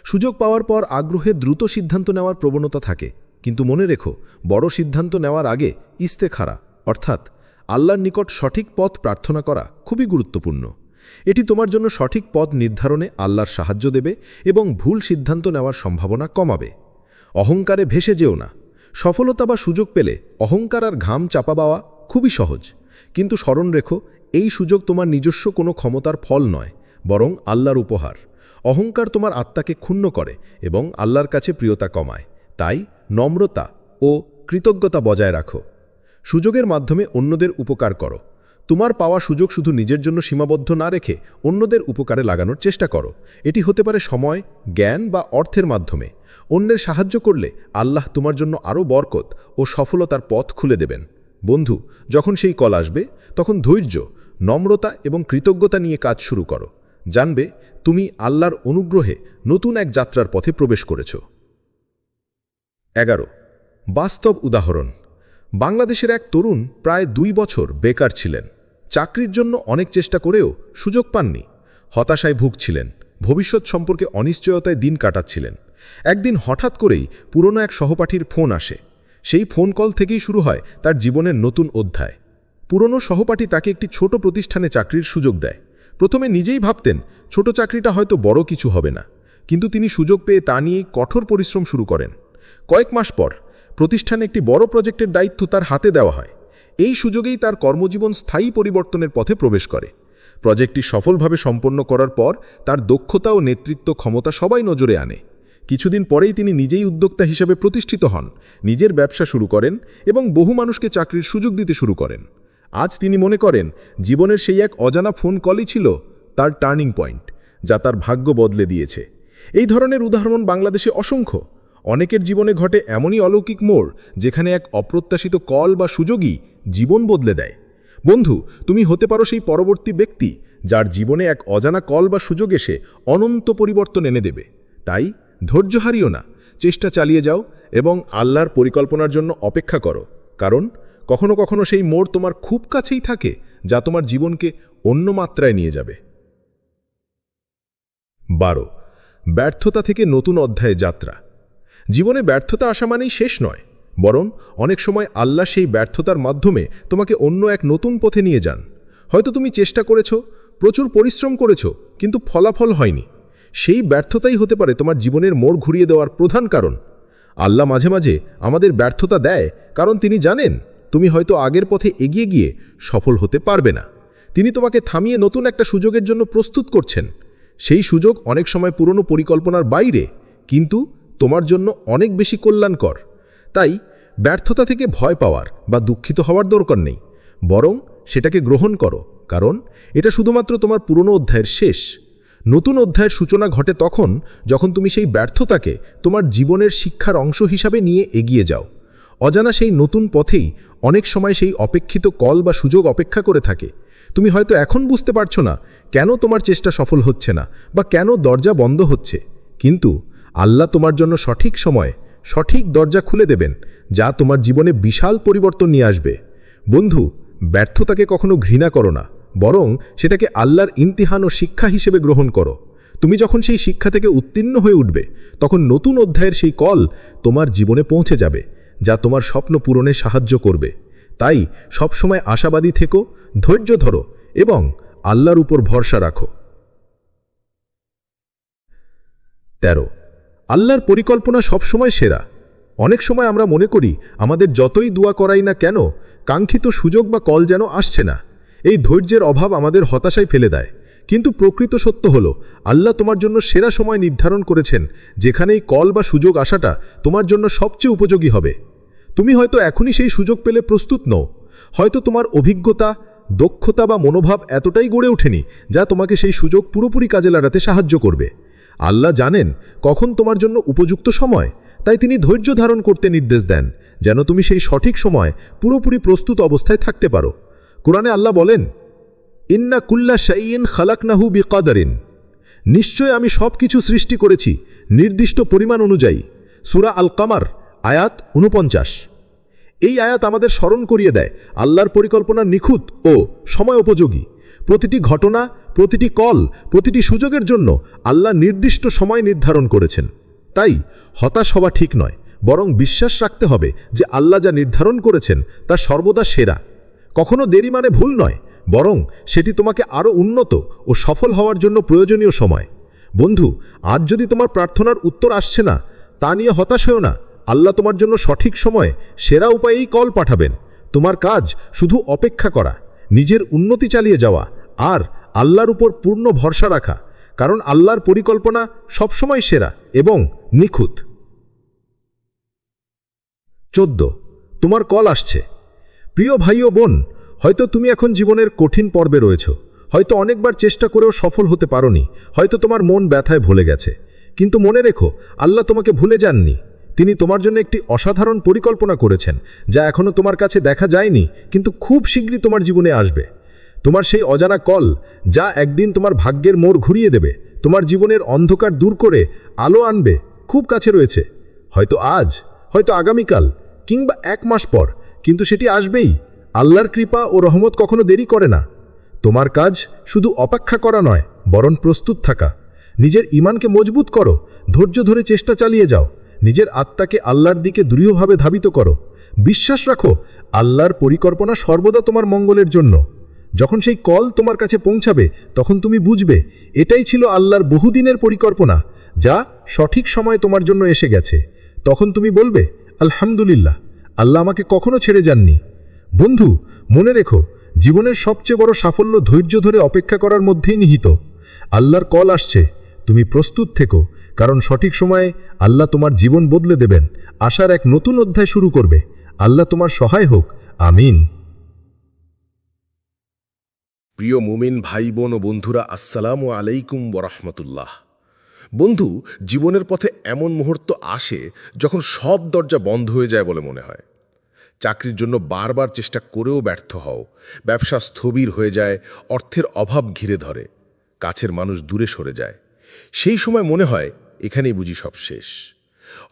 সুযোগ পাওয়ার পর আগ্রহে দ্রুত সিদ্ধান্ত নেওয়ার প্রবণতা থাকে, কিন্তু মনে রেখো, বড় সিদ্ধান্ত নেওয়ার আগে ইস্তেখারা অর্থাৎ আল্লাহর নিকট সঠিক পথ প্রার্থনা করা খুবই গুরুত্বপূর্ণ। এটি তোমার জন্য সঠিক পথ নির্ধারণে আল্লাহর সাহায্য দেবে এবং ভুল সিদ্ধান্ত নেওয়ার সম্ভাবনা কমাবে। অহংকারে ভেসে যেও না। সফলতা বা সুযোগ পেলে অহংকার আর ঘাম চাপা পাওয়া খুবই সহজ, কিন্তু স্মরণ রেখো, এই সুযোগ তোমার নিজস্ব কোনো ক্ষমতার ফল নয়, বরং আল্লাহর উপহার। অহংকার তোমার আত্মাকে ক্ষুণ্ণ করে এবং আল্লাহর কাছে প্রিয়তা কমায়। তাই নম্রতা ও কৃতজ্ঞতা বজায় রাখো। সুযোগের মাধ্যমে অন্যদের উপকার করো। তোমার পাওয়া সুযোগ শুধু নিজের জন্য সীমাবদ্ধ না রেখে অন্যদের উপকারে লাগানোর চেষ্টা করো। এটি হতে পারে সময়, জ্ঞান বা অর্থের মাধ্যমে। অন্যের সাহায্য করলে আল্লাহ তোমার জন্য আরও বরকত ও সফলতার পথ খুলে দেবেন। বন্ধু, যখন সেই কল আসবে, তখন ধৈর্য, নম্রতা এবং কৃতজ্ঞতা নিয়ে কাজ শুরু করো। জানবে তুমি আল্লাহর অনুগ্রহে নতুন এক যাত্রার পথে প্রবেশ করেছ। 11 বাস্তব উদাহরণ। বাংলাদেশের এক তরুণ প্রায় 2 বছর বেকার ছিলেন। চাকরির জন্য অনেক চেষ্টা করেও সুযোগ পাননি। হতাশায় ভুগছিলেন, ভবিষ্যৎ সম্পর্কে অনিশ্চয়তায় দিন কাটাচ্ছিলেন। একদিন হঠাৎ করেই পুরনো এক সহপাঠীর ফোন আসে। সেই ফোন কল থেকেই শুরু হয় তার জীবনের নতুন অধ্যায়। পুরনো সহপাঠী তাকে একটি ছোট প্রতিষ্ঠানে চাকরির সুযোগ দেয়। প্রথমে নিজেই ভাবতেন ছোট চাকরিটা হয়তো বড় কিছু হবে না, কিন্তু তিনি সুযোগ পেয়ে তা নিয়ে কঠোর পরিশ্রম শুরু করেন। কয়েক মাস পর প্রতিষ্ঠানে একটি বড় প্রজেক্টের দায়িত্ব তার হাতে দেওয়া হয়। এই সুযোগেই তার কর্মজীবন স্থায়ী পরিবর্তনের পথে প্রবেশ করে। প্রজেক্টটি সফলভাবে সম্পন্ন করার পর তার দক্ষতা ও নেতৃত্ব ক্ষমতা সবাই নজরে আনে। কিছুদিন পরেই তিনি নিজেই উদ্যোক্তা হিসেবে প্রতিষ্ঠিত হন, নিজের ব্যবসা শুরু করেন এবং বহু মানুষকে চাকরির সুযোগ দিতে শুরু করেন। আজ তিনি মনে করেন জীবনের সেই এক অজানা ফোন কলই ছিল তার টার্নিং পয়েন্ট, যা তার ভাগ্য বদলে দিয়েছে। এই ধরনের উদাহরণ বাংলাদেশে অসংখ্য। অনেকের জীবনে ঘটে এমনই অলৌকিক মোড়, যেখানে এক অপ্রত্যাশিত কল বা সুযোগই জীবন বদলে দেয়। বন্ধু, তুমি হতে পারো সেই পরবর্তী ব্যক্তি যার জীবনে এক অজানা কল বা সুযোগ এসে অনন্ত পরিবর্তন এনে দেবে। তাই ধৈর্য হারিও না, চেষ্টা চালিয়ে যাও এবং আল্লাহর পরিকল্পনার জন্য অপেক্ষা করো। কারণ কখনো কখনো সেই মোড় তোমার খুব কাছেই থাকে, যা তোমার জীবনকে অন্য মাত্রায় নিয়ে যাবে। 12 ব্যর্থতা থেকে নতুন অধ্যায়ে যাত্রা। জীবনে ব্যর্থতা আসা মানেই শেষ নয়, বরং অনেক সময় আল্লাহ সেই ব্যর্থতার মাধ্যমে তোমাকে অন্য এক নতুন পথে নিয়ে যান। হয়তো তুমি চেষ্টা করেছ, প্রচুর পরিশ্রম করেছ, কিন্তু ফলাফল হয়নি। সেই ব্যর্থতাই হতে পারে তোমার জীবনের মোড় ঘুরিয়ে দেওয়ার প্রধান কারণ। আল্লাহ মাঝে মাঝে আমাদের ব্যর্থতা দেয়, কারণ তিনি জানেন তুমি হয়তো আগের পথে এগিয়ে গিয়ে সফল হতে পারবে না। তিনি তোমাকে থামিয়ে নতুন একটা সুযোগের জন্য প্রস্তুত করছেন। সেই সুযোগ অনেক সময় পুরনো পরিকল্পনার বাইরে, কিন্তু তোমার জন্য অনেক বেশি কল্যাণকর। তাই ব্যর্থতা থেকে ভয় পাওয়ার বা দুঃখিত হওয়ার দরকার নেই, বরং সেটাকে গ্রহণ করো, কারণ এটা শুধুমাত্র তোমার পুরনো অধ্যায়ের শেষ। নতুন অধ্যায়ের সূচনা ঘটে তখন যখন তুমি সেই ব্যর্থতাকে তোমার জীবনের শিক্ষার অংশ হিসাবে নিয়ে এগিয়ে যাও। অজানা সেই নতুন পথেই অনেক সময় সেই অপেক্ষিত কল বা সুযোগ অপেক্ষা করে থাকে। তুমি হয়তো এখন বুঝতে পারছো না কেন তোমার চেষ্টা সফল হচ্ছে না বা কেন দরজা বন্ধ হচ্ছে, কিন্তু আল্লাহ তোমার জন্য সঠিক সময়ে সঠিক দরজা খুলে দেবেন, যা তোমার জীবনে বিশাল পরিবর্তন নিয়ে আসবে। বন্ধু, ব্যর্থতাকে কখনো ঘৃণা করো না, বরং সেটাকে আল্লাহর ইমতিহান ও শিক্ষা হিসেবে গ্রহণ করো। তুমি যখন সেই শিক্ষা থেকে উত্তীর্ণ হয়ে উঠবে, তখন নতুন অধ্যায়ের সেই কল তোমার জীবনে পৌঁছে যাবে, যা তোমার স্বপ্ন পূরণে সাহায্য করবে। তাই সবসময় আশাবাদী থেকো, ধৈর্য ধরো এবং আল্লাহর উপর ভরসা রাখো। 13. আল্লাহর পরিকল্পনা সবসময় সেরা। অনেক সময় আমরা মনে করি আমাদের যতই দোয়া করাই না কেন, কাঙ্ক্ষিত সুযোগ বা কল যেন আসছে না। এই ধৈর্যের অভাব আমাদের হতাশায় ফেলে দেয়। কিন্তু প্রকৃত সত্য হলো, আল্লাহ তোমার জন্য সেরা সময় নির্ধারণ করেছেন, যেখানে এই কল বা সুযোগ আসাটা তোমার জন্য সবচেয়ে উপযোগী হবে। তুমি হয়তো এখনই সেই সুযোগ পেলে প্রস্তুত নও। হয়তো তোমার অভিজ্ঞতা, দক্ষতা বা মনোভাব এতটাই গড়ে ওঠেনি যা তোমাকে সেই সুযোগ পুরোপুরি কাজে লাগাতে সাহায্য করবে। আল্লাহ জানেন কখন তোমার জন্য উপযুক্ত সময়, তাই তিনি ধৈর্য ধারণ করতে নির্দেশ দেন, যেন তুমি সেই সঠিক সময় পুরোপুরি প্রস্তুত অবস্থায় থাকতে পারো। কোরআনে আল্লাহ বলেন, ইন্না কুল্লা শাইইন খালাকনাহু বিকাদারিন, নিশ্চয় আমি সব কিছু সৃষ্টি করেছি নির্দিষ্ট পরিমাণ অনুযায়ী। সূরা আল কামার আয়াত 49। এই আয়াত আমাদের স্মরণ করিয়ে দেয় আল্লাহর পরিকল্পনা নিখুঁত ও সময় উপযোগী। প্রতিটি ঘটনা, প্রতিটি কল, প্রতিটি সুযোগের জন্য আল্লাহ নির্দিষ্ট সময় নির্ধারণ করেছেন। তাই হতাশ হওয়া ঠিক নয়, বরং বিশ্বাস রাখতে হবে যে আল্লাহ যা নির্ধারণ করেছেন তা সর্বদা সেরা। কখনো দেরি মানে ভুল নয়, বরং সেটি তোমাকে আরও উন্নত ও সফল হওয়ার জন্য প্রয়োজনীয় সময়। বন্ধু, আজ যদি তোমার প্রার্থনার উত্তর আসছে না, তা নিয়ে হতাশ হও না। আল্লাহ তোমার জন্য সঠিক সময়ে সেরা উপায়েই কল পাঠাবেন। তোমার কাজ শুধু অপেক্ষা করা, নিজের উন্নতি চালিয়ে যাওয়া আর আল্লাহর উপর পূর্ণ ভরসা রাখা, কারণ আল্লাহর পরিকল্পনা সবসময় সেরা এবং নিখুঁত। 14. তোমার কল আসছে। প্রিয় ভাই ও বোন, হয়তো তুমি এখন জীবনের কঠিন পর্বে রয়েছ, হয়তো অনেকবার চেষ্টা করেও সফল হতে পারোনি, হয়তো তোমার মন ব্যথায় ভুলে গেছে। কিন্তু মনে রেখো, আল্লাহ তোমাকে ভুলে যাননি। তিনি তোমার জন্য একটি অসাধারণ পরিকল্পনা করেছেন, যা এখনও তোমার কাছে দেখা যায়নি, কিন্তু খুব শীঘ্রই তোমার জীবনে আসবে। তোমার সেই অজানা কল, যা একদিন তোমার ভাগ্যের মোড় ঘুরিয়ে দেবে, তোমার জীবনের অন্ধকার দূর করে আলো আনবে, খুব কাছে রয়েছে। হয়তো আজ, হয়তো আগামীকাল, কিংবা 1 মাস পর, কিন্তু সেটি আসবেই। আল্লাহর কৃপা ও রহমত কখনো দেরি করে না। তোমার কাজ শুধু অপেক্ষা করা নয়, বরং প্রস্তুত থাকা। নিজের ঈমানকে মজবুত করো, ধৈর্য ধরে চেষ্টা চালিয়ে যাও, নিজের আত্মাকে আল্লাহর দিকে দৃঢ়ভাবে ধাবিত করো। বিশ্বাস রাখো, আল্লাহর পরিকল্পনা সর্বদা তোমার মঙ্গলের জন্য। যখন সেই কল তোমার কাছে পৌঁছাবে, তখন তুমি বুঝবে এটাই ছিল আল্লাহর বহুদিনের পরিকল্পনা, যা সঠিক সময়ে তোমার জন্য এসে গেছে। তখন তুমি বলবে, আলহামদুলিল্লাহ, আল্লাহ আমাকে কখনো ছেড়ে যাননি। বন্ধু, মনে রেখো, জীবনের সবচেয়ে বড় সাফল্য ধৈর্য ধরে অপেক্ষা করার মধ্যেই নিহিত। আল্লাহর কল আসছে, তুমি প্রস্তুত থেকো, কারণ সঠিক সময়ে আল্লাহ তোমার জীবন বদলে দেবেন, আশার এক নতুন অধ্যায় শুরু করবে। আল্লাহ তোমার সহায় হোক, আমিন। প্রিয় মুমিন ভাই বোন ও বন্ধুরা, আসসালামু আলাইকুম ওরহমতুল্লাহ। বন্ধু, জীবনের পথে এমন মুহূর্ত আসে যখন সব দরজা বন্ধ হয়ে যায় বলে মনে হয়। চাকরির জন্য বারবার চেষ্টা করেও ব্যর্থ হও, ব্যবসা স্থবির হয়ে যায়, অর্থের অভাব ঘিরে ধরে, কাছের মানুষ দূরে সরে যায়। সেই সময় মনে হয় এখানেই বুঝি সব শেষ।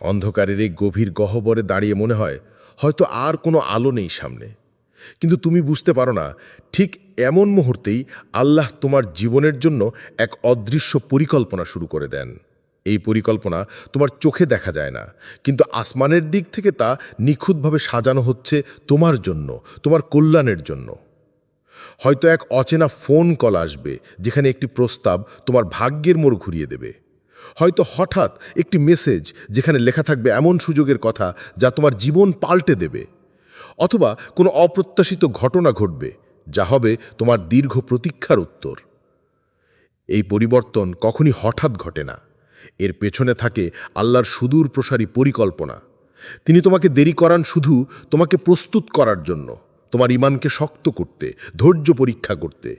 অন্ধকারের এই গভীর গহ্বরে দাঁড়িয়ে মনে হয় হয়তো আর কোনো আলো নেই সামনে। কিন্তু তুমি বুঝতে পারো না, ঠিক এমন মুহূর্তেই আল্লাহ তোমার জীবনের জন্য এক অদৃশ্য পরিকল্পনা শুরু করে দেন। এই পরিকল্পনা তোমার চোখে দেখা যায় না, কিন্তু আসমানের দিক থেকে তা নিখুঁতভাবে সাজানো হচ্ছে তোমার জন্য, তোমার কল্যাণের জন্য। হয়তো এক অচেনা ফোন কল আসবে, যেখানে একটি প্রস্তাব তোমার ভাগ্যের মোড় ঘুরিয়ে দেবে। হয়তো হঠাৎ একটি মেসেজ, যেখানে লেখা থাকবে এমন সুযোগের কথা যা তোমার জীবন পাল্টে দেবে। অথবা কোনো অপ্রত্যাশিত ঘটনা ঘটবে, যা হবে তোমার দীর্ঘ প্রতীক্ষার উত্তর। এই পরিবর্তন কখনই হঠাৎ ঘটে না, এর পেছনে থাকে আল্লাহর সুদূর প্রসারী পরিকল্পনা। তিনি তোমাকে দেরি করান শুধু তোমাকে প্রস্তুত করার জন্য, তোমার ঈমানকে শক্ত করতে, ধৈর্য পরীক্ষা করতে,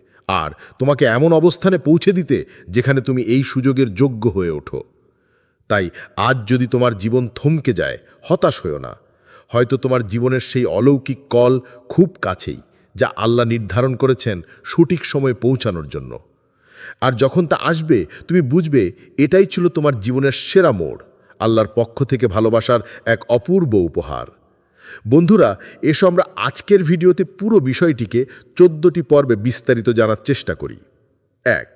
আর তোমাকে এমন অবস্থানে পৌঁছে দিতে যেখানে তুমি এই সুযোগের যোগ্য হয়ে ওঠো। তাই আজ যদি তোমার জীবন থমকে যায়, হতাশ হয়ো না। হয়তো তোমার জীবনের সেই অলৌকিক কল খুব কাছেই, যা আল্লাহ নির্ধারণ করেছেন সঠিক সময়ে পৌঁছানোর জন্য। আর যখন তা আসবে, তুমি বুঝবে এটাই ছিল তোমার জীবনের সেরা মোড়, আল্লাহর পক্ষ থেকে ভালোবাসার এক অপূর্ব উপহার। বন্ধুরা, এসো আমরা আজকের ভিডিওতে পুরো বিষয়টিকে 14টি পর্বে বিস্তারিত জানার চেষ্টা করি। 1.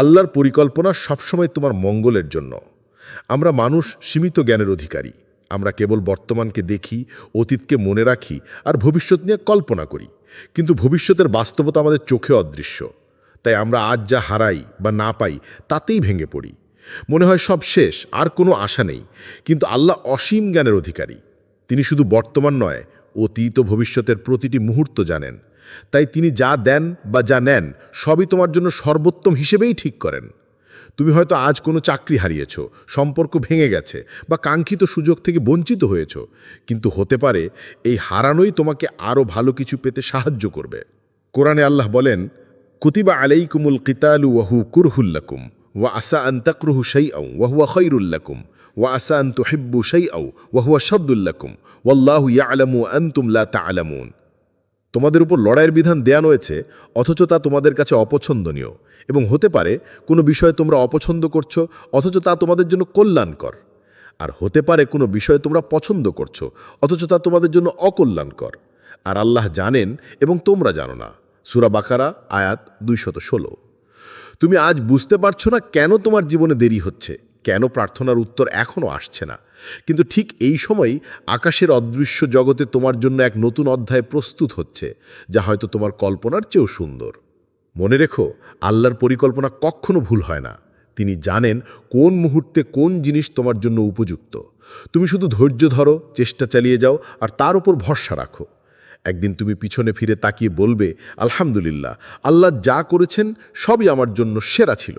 আল্লাহর পরিকল্পনা সবসময় তোমার মঙ্গলের জন্য। আমরা মানুষ সীমিত জ্ঞানের অধিকারী। আমরা কেবল বর্তমানকে দেখি, অতীতকে মনে রাখি আর ভবিষ্যৎ নিয়ে কল্পনা করি, কিন্তু ভবিষ্যতের বাস্তবতা আমাদের চোখে অদৃশ্য। তাই আমরা আজ যা হারাই বা না পাই তাতেই ভেঙে পড়ি। মনে হয় সব শেষ, আর কোনো আশা নেই। কিন্তু আল্লাহ অসীম জ্ঞানের অধিকারী। তিনি শুধু বর্তমান নয়, অতীত ও ভবিষ্যতের প্রতিটি মুহূর্ত জানেন। তাই তিনি যা দেন বা যা নেন সবই তোমার জন্য সর্বোত্তম হিসেবেই ঠিক করেন। তুমি হয়তো আজ কোনো চাকরি হারিয়েছ, সম্পর্ক ভেঙে গেছে বা কাঙ্ক্ষিত সুযোগ থেকে বঞ্চিত হয়েছ, কিন্তু হতে পারে এই হারানোই তোমাকে আরও ভালো কিছু পেতে সাহায্য করবে। কোরআনে আল্লাহ বলেন, কুতিবা আলাইকুমুল কিতালু ওয়াহু কুরহুল্লাকুম ওয়া আসা আন তাকরুহু শাইআও ওয়া হুয়া খায়রুল্লাকুম ওয়া আসা আন তুহিব্বু শাইআও ওয়া হুয়া শাদ্দুল্লাকুম ওয়াল্লাহু ইয়ালামু আনতুম লা তা'লামুন। তোমাদের উপর লড়াইয়ের বিধান দেয়া হয়েছে, অথচ তা তোমাদের কাছে অপছন্দনীয়, এবং হতে পারে কোনো বিষয়ে তোমরা অপছন্দ করছো অথচ তা তোমাদের জন্য কল্যাণকর। আর হতে পারে কোনো বিষয়ে তোমরা পছন্দ করছো অথচ তা তোমাদের জন্য অকল্যাণকর। আর আল্লাহ জানেন এবং তোমরা জানো না। সূরা বাকারা আয়াত 216। তুমি আজ বুঝতে পারছো না কেন তোমার জীবনে দেরি হচ্ছে, কেন প্রার্থনার উত্তর এখনও আসছে না, কিন্তু ঠিক এই সময়ই আকাশের অদৃশ্য জগতে তোমার জন্য এক নতুন অধ্যায় প্রস্তুত হচ্ছে, যা হয়তো তোমার কল্পনার চেয়েও সুন্দর। মনে রেখো, আল্লাহর পরিকল্পনা কখনো ভুল হয় না। তিনি জানেন কোন মুহূর্তে কোন জিনিস তোমার জন্য উপযুক্ত। তুমি শুধু ধৈর্য ধরো, চেষ্টা চালিয়ে যাও আর তার উপর ভরসা রাখো। একদিন তুমি পিছনে ফিরে তাকিয়ে বলবে, আলহামদুলিল্লাহ, আল্লাহ যা করেছেন সবই আমার জন্য সেরা ছিল।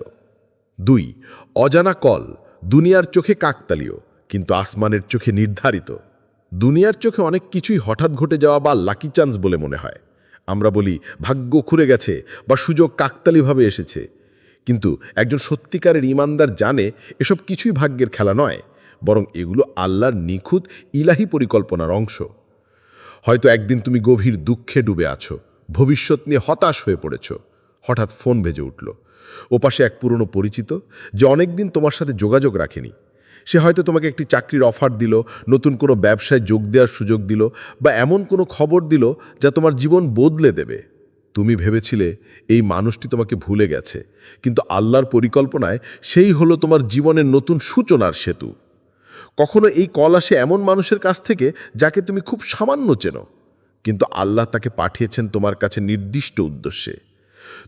2. অজানা কল দুনিয়ার চোখে কাকতালীয়, কিন্তু আসমানের চোখে নির্ধারিত। দুনিয়ার চোখে অনেক কিছুই হঠাৎ ঘটে যাওয়া বা লাকি চান্স বলে মনে হয়। আমরা বলি ভাগ্য খুলে গেছে বা সুযোগ কাকতালীভাবে এসেছে, কিন্তু একজন সত্যিকারের ঈমানদার জানে এসব কিছুই ভাগ্যের খেলা নয়, বরং এগুলো আল্লাহর নিখুঁত ইলাহি পরিকল্পনার অংশ। হয়তো একদিন তুমি গভীর দুঃখে ডুবে আছো, ভবিষ্যৎ নিয়ে হতাশ হয়ে পড়েছ। হঠাৎ ফোন বেজে উঠল। ওপাশে এক পুরনো পরিচিত, যে অনেকদিন তোমার সাথে যোগাযোগ রাখেনি। সে হয়তো তোমাকে একটি চাকরির অফার দিল, নতুন কোনো ব্যবসায় যোগ দেওয়ার সুযোগ দিল, বা এমন কোনো খবর দিল যা তোমার জীবন বদলে দেবে। তুমি ভেবেছিলে এই মানুষটি তোমাকে ভুলে গেছে, কিন্তু আল্লাহর পরিকল্পনায় সেই হলো তোমার জীবনের নতুন সূচনার সেতু। কখনো এই কল আসে এমন মানুষের কাছ থেকে যাকে তুমি খুব সামান্য চেনো, কিন্তু আল্লাহ তাকে পাঠিয়েছেন তোমার কাছে নির্দিষ্ট উদ্দেশ্যে।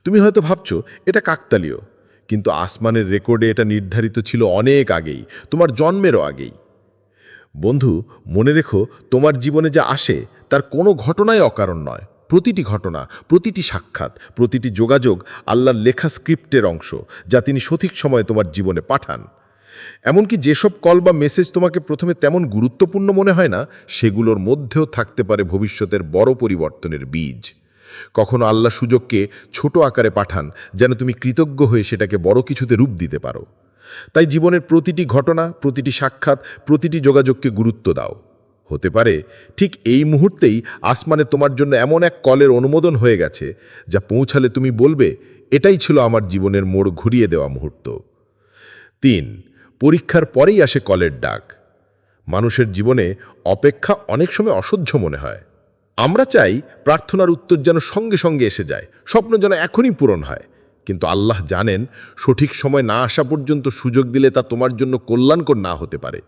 তুমি হয়তো ভাবছো এটা কাকতালীয়, কিন্তু আসমানের রেকর্ডে এটা নির্ধারিত ছিল অনেক আগেই, তোমার জন্মেরও আগেই। বন্ধু, মনে রেখো, তোমার জীবনে যা আসে তার কোনো ঘটনাই অকারণ নয়। প্রতিটি ঘটনা, প্রতিটি সাক্ষাৎ, প্রতিটি যোগাযোগ আল্লাহর লেখা স্ক্রিপ্টের অংশ, যা তিনি সঠিক সময়ে তোমার জীবনে পাঠান। এমনকি যেসব কল বা মেসেজ তোমাকে প্রথমে তেমন গুরুত্বপূর্ণ মনে হয় না, সেগুলোর মধ্যেও থাকতে পারে ভবিষ্যতের বড় পরিবর্তনের বীজ। কখনো আল্লাহ সুযোগকে ছোট আকারে পাঠান, যেন তুমি কৃতজ্ঞ হয়ে সেটাকে বড় কিছুতে রূপ দিতে পারো। তাই জীবনের প্রতিটি ঘটনা, প্রতিটি সাক্ষাৎ, প্রতিটি যোগাযোগকে গুরুত্ব দাও। হতে পারে ঠিক এই মুহূর্তেই আসমানে তোমার জন্য এমন এক কলের অনুমোদন হয়ে গেছে, যা পৌঁছালে তুমি বলবে, এটাই ছিল আমার জীবনের মোড় ঘুরিয়ে দেওয়া মুহূর্ত। 3. পরীক্ষার পরেই আসে কলের ডাক। মানুষের জীবনে অপেক্ষা অনেক সময় অসহ্য মনে হয়। আমরা চাই প্রার্থনার উত্তর যেন সঙ্গে সঙ্গে এসে যায়, স্বপ্ন যেন এখনই পূরণ হয়, কিন্তু আল্লাহ জানেন সঠিক সময় না আসা পর্যন্ত সুযোগ দিলে তা তোমার জন্য কল্যাণকর না হতে পারে।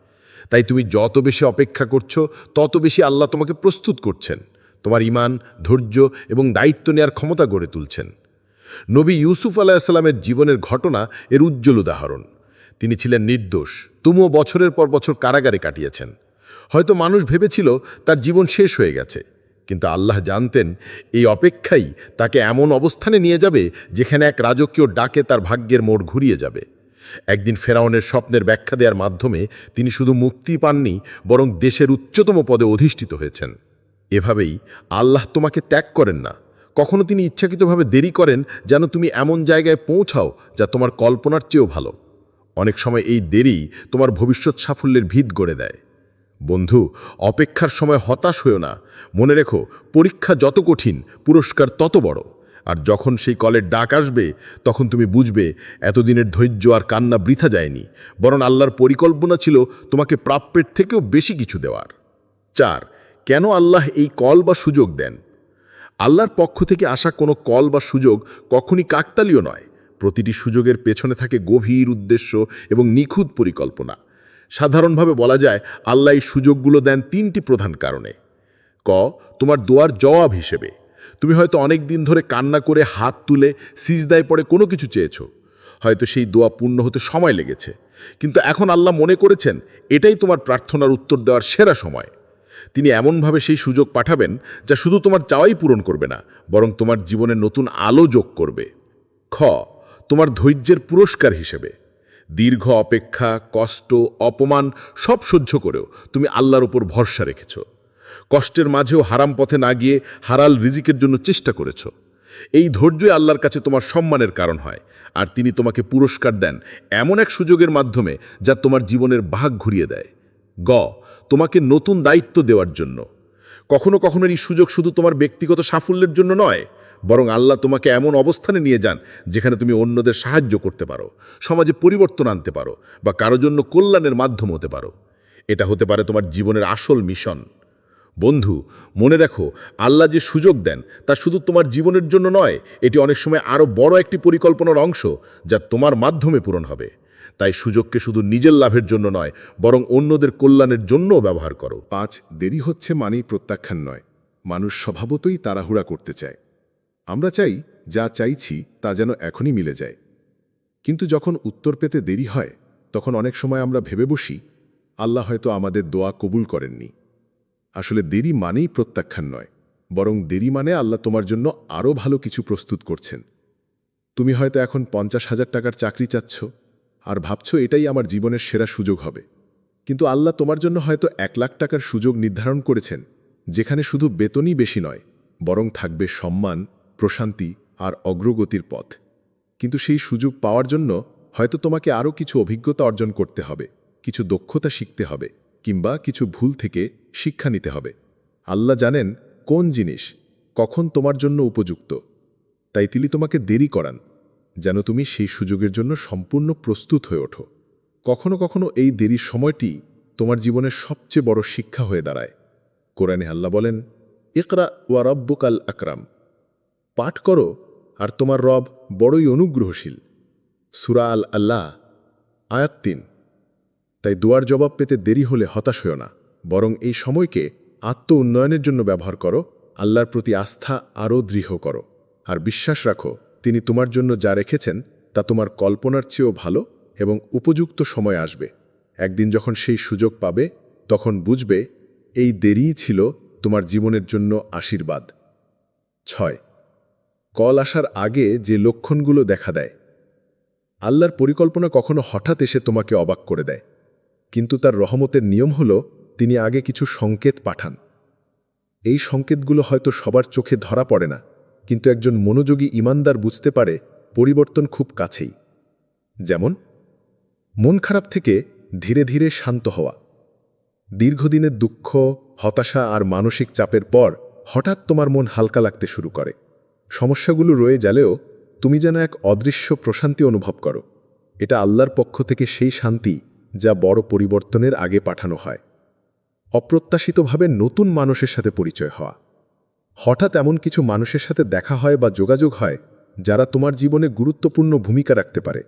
তাই তুমি যত বেশি অপেক্ষা করছো, তত বেশি আল্লাহ তোমাকে প্রস্তুত করছেন, তোমার ঈমান, ধৈর্য এবং দায়িত্ব নেওয়ার ক্ষমতা গড়ে তুলছেন। নবী ইউসুফ আলাইহিসসালামের জীবনের ঘটনা এর উজ্জ্বল উদাহরণ। তিনি ছিলেন নির্দোষ, তবুও বছরের পর বছর কারাগারে কাটিয়েছেন। হয়তো মানুষ ভেবেছিল তার জীবন শেষ হয়ে গেছে, কিন্তু আল্লাহ জানতেন এই অপেক্ষাই তাকে এমন অবস্থানে নিয়ে যাবে যেখানে এক রাজকীয় ডাকে তার ভাগ্যের মোড় ঘুরিয়ে যাবে। একদিন ফেরাউনের স্বপ্নের ব্যাখ্যা দেওয়ার মাধ্যমে তিনি শুধু মুক্তি পাননি, বরং দেশের উচ্চতম পদে অধিষ্ঠিত হয়েছেন। এভাবেই আল্লাহ তোমাকে ত্যাগ করেন না, কখনো তিনি ইচ্ছাকৃতভাবে দেরি করেন যেন তুমি এমন জায়গায় পৌঁছাও যা তোমার কল্পনার চেয়েও ভালো। অনেক সময় এই দেরি তোমার ভবিষ্যৎ সাফল্যের ভিত গড়ে দেয়। বন্ধু, অপেক্ষার সময় হতাশ হয়েও না। মনে রেখো, পরীক্ষা যত কঠিন, পুরস্কার তত বড়। আর যখন সেই কলের ডাক আসবে, তখন তুমি বুঝবে এতদিনের ধৈর্য আর কান্না বৃথা যায়নি, বরং আল্লাহর পরিকল্পনা ছিল তোমাকে প্রাপ্যের থেকেও বেশি কিছু দেওয়ার। 4. কেন আল্লাহ এই কল বা সুযোগ দেন? আল্লাহর পক্ষ থেকে আসা কোনো কল বা সুযোগ কখনই কাকতালীয় নয়। প্রতিটি সুযোগের পেছনে থাকে গভীর উদ্দেশ্য এবং নিখুঁত পরিকল্পনা। সাধারণভাবে বলা যায়, আল্লাহ এই সুযোগগুলো দেন 3টি প্রধান কারণে। ক, তোমার দোয়ার জবাব হিসেবে। তুমি হয়তো অনেক দিন ধরে কান্না করে হাত তুলে সিজদায় পড়ে কোনো কিছু চেয়েছো। হয়তো সেই দোয়া পূর্ণ হতে সময় লেগেছে, কিন্তু এখন আল্লাহ মনে করেছেন এটাই তোমার প্রার্থনার উত্তর দেওয়ার সেরা সময়। তিনি এমনভাবে সেই সুযোগ পাঠাবেন যা শুধু তোমার চাওয়াই পূরণ করবে না, বরং তোমার জীবনে নতুন আলো যোগ করবে। খ, তোমার ধৈর্যের পুরস্কার হিসেবে। দীর্ঘ অপেক্ষা, কষ্ট, অপমান সব সহ্য করেও তুমি আল্লাহর উপর ভরসা রেখেছ। কষ্টের মাঝেও হারাম পথে না গিয়ে হালাল রিজিকের জন্য চেষ্টা করেছ। এই ধৈর্যই আল্লাহর কাছে তোমার সম্মানের কারণ হয়, আর তিনি তোমাকে পুরস্কার দেন এমন এক সুযোগের মাধ্যমে যা তোমার জীবনের ভাগ ঘুরিয়ে দেয়। গ, তোমাকে নতুন দায়িত্ব দেওয়ার জন্য। কখনো কখনো এই সুযোগ শুধু তোমার ব্যক্তিগত সাফল্যের জন্য নয়, বরং আল্লাহ তোমাকে এমন অবস্থানে নিয়ে যান যেখানে তুমি অন্যদের সাহায্য করতে পারো, সমাজে পরিবর্তন আনতে পারো, বা কারো জন্য কল্যাণের মাধ্যম হতে পারো। এটা হতে পারে তোমার জীবনের আসল মিশন। বন্ধু, মনে রাখো, আল্লাহ যে সুযোগ দেন তা শুধু তোমার জীবনের জন্য নয়, এটি অনেক সময় আরও বড় একটি পরিকল্পনার অংশ যা তোমার মাধ্যমে পূরণ হবে। তাই সুযোগকে শুধু নিজের লাভের জন্য নয়, বরং অন্যদের কল্যাণের জন্যও ব্যবহার করো। 5. দেরি হচ্ছে মানেই প্রত্যাখ্যান নয়। মানুষ স্বভাবতই তাড়াহুড়া করতে চায়। আমরা চাই যা চাইছি তা যেন এখনই মিলে যায়। কিন্তু যখন উত্তর পেতে দেরি হয়, তখন অনেক সময় আমরা ভেবে বসি আল্লাহ হয়তো আমাদের দোয়া কবুল করেননি। আসলে দেরি মানেই প্রত্যাখ্যান নয়, বরং দেরি মানে আল্লাহ তোমার জন্য আরও ভালো কিছু প্রস্তুত করছেন। তুমি হয়তো এখন 50,000 টাকার চাকরি চাচ্ছ আর ভাবছো এটাই আমার জীবনের সেরা সুযোগ হবে। কিন্তু আল্লাহ তোমার জন্য হয়তো 1 লাখ টাকার সুযোগ নির্ধারণ করেছেন, যেখানে শুধু বেতনই বেশি নয়, বরং থাকবে সম্মান, প্রশান্তি আর অগ্রগতির পথ। কিন্তু সেই সুযোগ পাওয়ার জন্য হয়তো তোমাকে আরও কিছু অভিজ্ঞতা অর্জন করতে হবে, কিছু দক্ষতা শিখতে হবে, কিংবা কিছু ভুল থেকে শিক্ষা নিতে হবে। আল্লাহ জানেন কোন জিনিস কখন তোমার জন্য উপযুক্ত, তাই তিনি তোমাকে দেরি করান যেন তুমি সেই সুযোগের জন্য সম্পূর্ণ প্রস্তুত হয়ে ওঠো। কখনো কখনো এই দেরির সময়টি তোমার জীবনের সবচেয়ে বড় শিক্ষা হয়ে দাঁড়ায়। কোরআনে আল্লাহ বলেন, ইকরা ওয়া রাব্বুকাল আকরাম, পাঠ করো আর তোমার রব বড়ই অনুগ্রহশীল। সূরা আল আল্লাহ, আয়াত 3। তাই দোয়ার জবাব পেতে দেরি হলে হতাশ হও না, বরং এই সময়কে আত্ম উন্নয়নের জন্য ব্যবহার করো, আল্লাহর প্রতি আস্থা আরও দৃঢ় করো, আর বিশ্বাস রাখো তিনি তোমার জন্য যা রেখেছেন তা তোমার কল্পনার চেয়েও ভালো এবং উপযুক্ত সময় আসবে। একদিন যখন সেই সুযোগ পাবে, তখন বুঝবে এই দেরিই ছিল তোমার জীবনের জন্য আশীর্বাদ। 6. কল আসার আগে যে লক্ষণগুলো দেখা দেয়। আল্লাহর পরিকল্পনা কখনো হঠাৎ এসে তোমাকে অবাক করে দেয়, কিন্তু তার রহমতের নিয়ম হলো তিনি আগে কিছু সংকেত পাঠান। এই সংকেতগুলো হয়তো সবার চোখে ধরা পড়ে না, কিন্তু একজন মনোযোগী ঈমানদার বুঝতে পারে পরিবর্তন খুব কাছেই। যেমন, মন খারাপ থেকে ধীরে ধীরে শান্ত হওয়া। দীর্ঘদিনের দুঃখ, হতাশা আর মানসিক চাপের পর হঠাৎ তোমার মন হালকা লাগতে শুরু করে। সমস্যাগুলো রয়ে গেলেও তুমি যেন এক অদৃশ্য প্রশান্তি অনুভব করো। এটা আল্লাহর পক্ষ থেকে সেই শান্তি যা বড় পরিবর্তনের আগে পাঠানো হয়। অপ্রত্যাশিতভাবে নতুন মানুষের সাথে পরিচয় হওয়া। হঠাৎ এমন কিছু মানুষের সাথে দেখা হয় বা যোগাযোগ হয় যারা তোমার জীবনে গুরুত্বপূর্ণ ভূমিকা রাখতে পারে।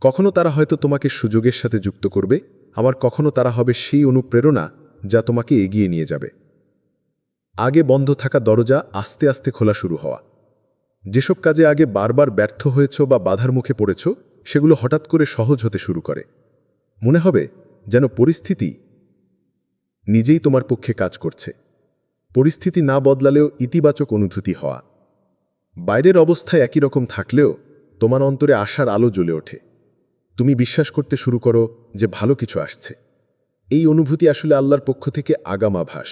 কখনো তারা হয়তো তোমাকে সুযোগের সাথে যুক্ত করবে, আবার কখনো তারা হবে সেই অনুপ্রেরণা যা তোমাকে এগিয়ে নিয়ে যাবে। আগে বন্ধ থাকা দরজা আস্তে আস্তে খোলা শুরু হওয়া। যেসব কাজে আগে বারবার ব্যর্থ হয়েছ বা বাধার মুখে পড়েছ, সেগুলো হঠাৎ করে সহজ হতে শুরু করে। মনে হবে যেন পরিস্থিতি নিজেই তোমার পক্ষে কাজ করছে। পরিস্থিতি না বদলালেও ইতিবাচক অনুভূতি হওয়া। বাইরের অবস্থায় একই রকম থাকলেও তোমার অন্তরে আশার আলো জ্বলে ওঠে। তুমি বিশ্বাস করতে শুরু করো যে ভালো কিছু আসছে। এই অনুভূতি আসলে আল্লাহর পক্ষ থেকে আগাম আভাস।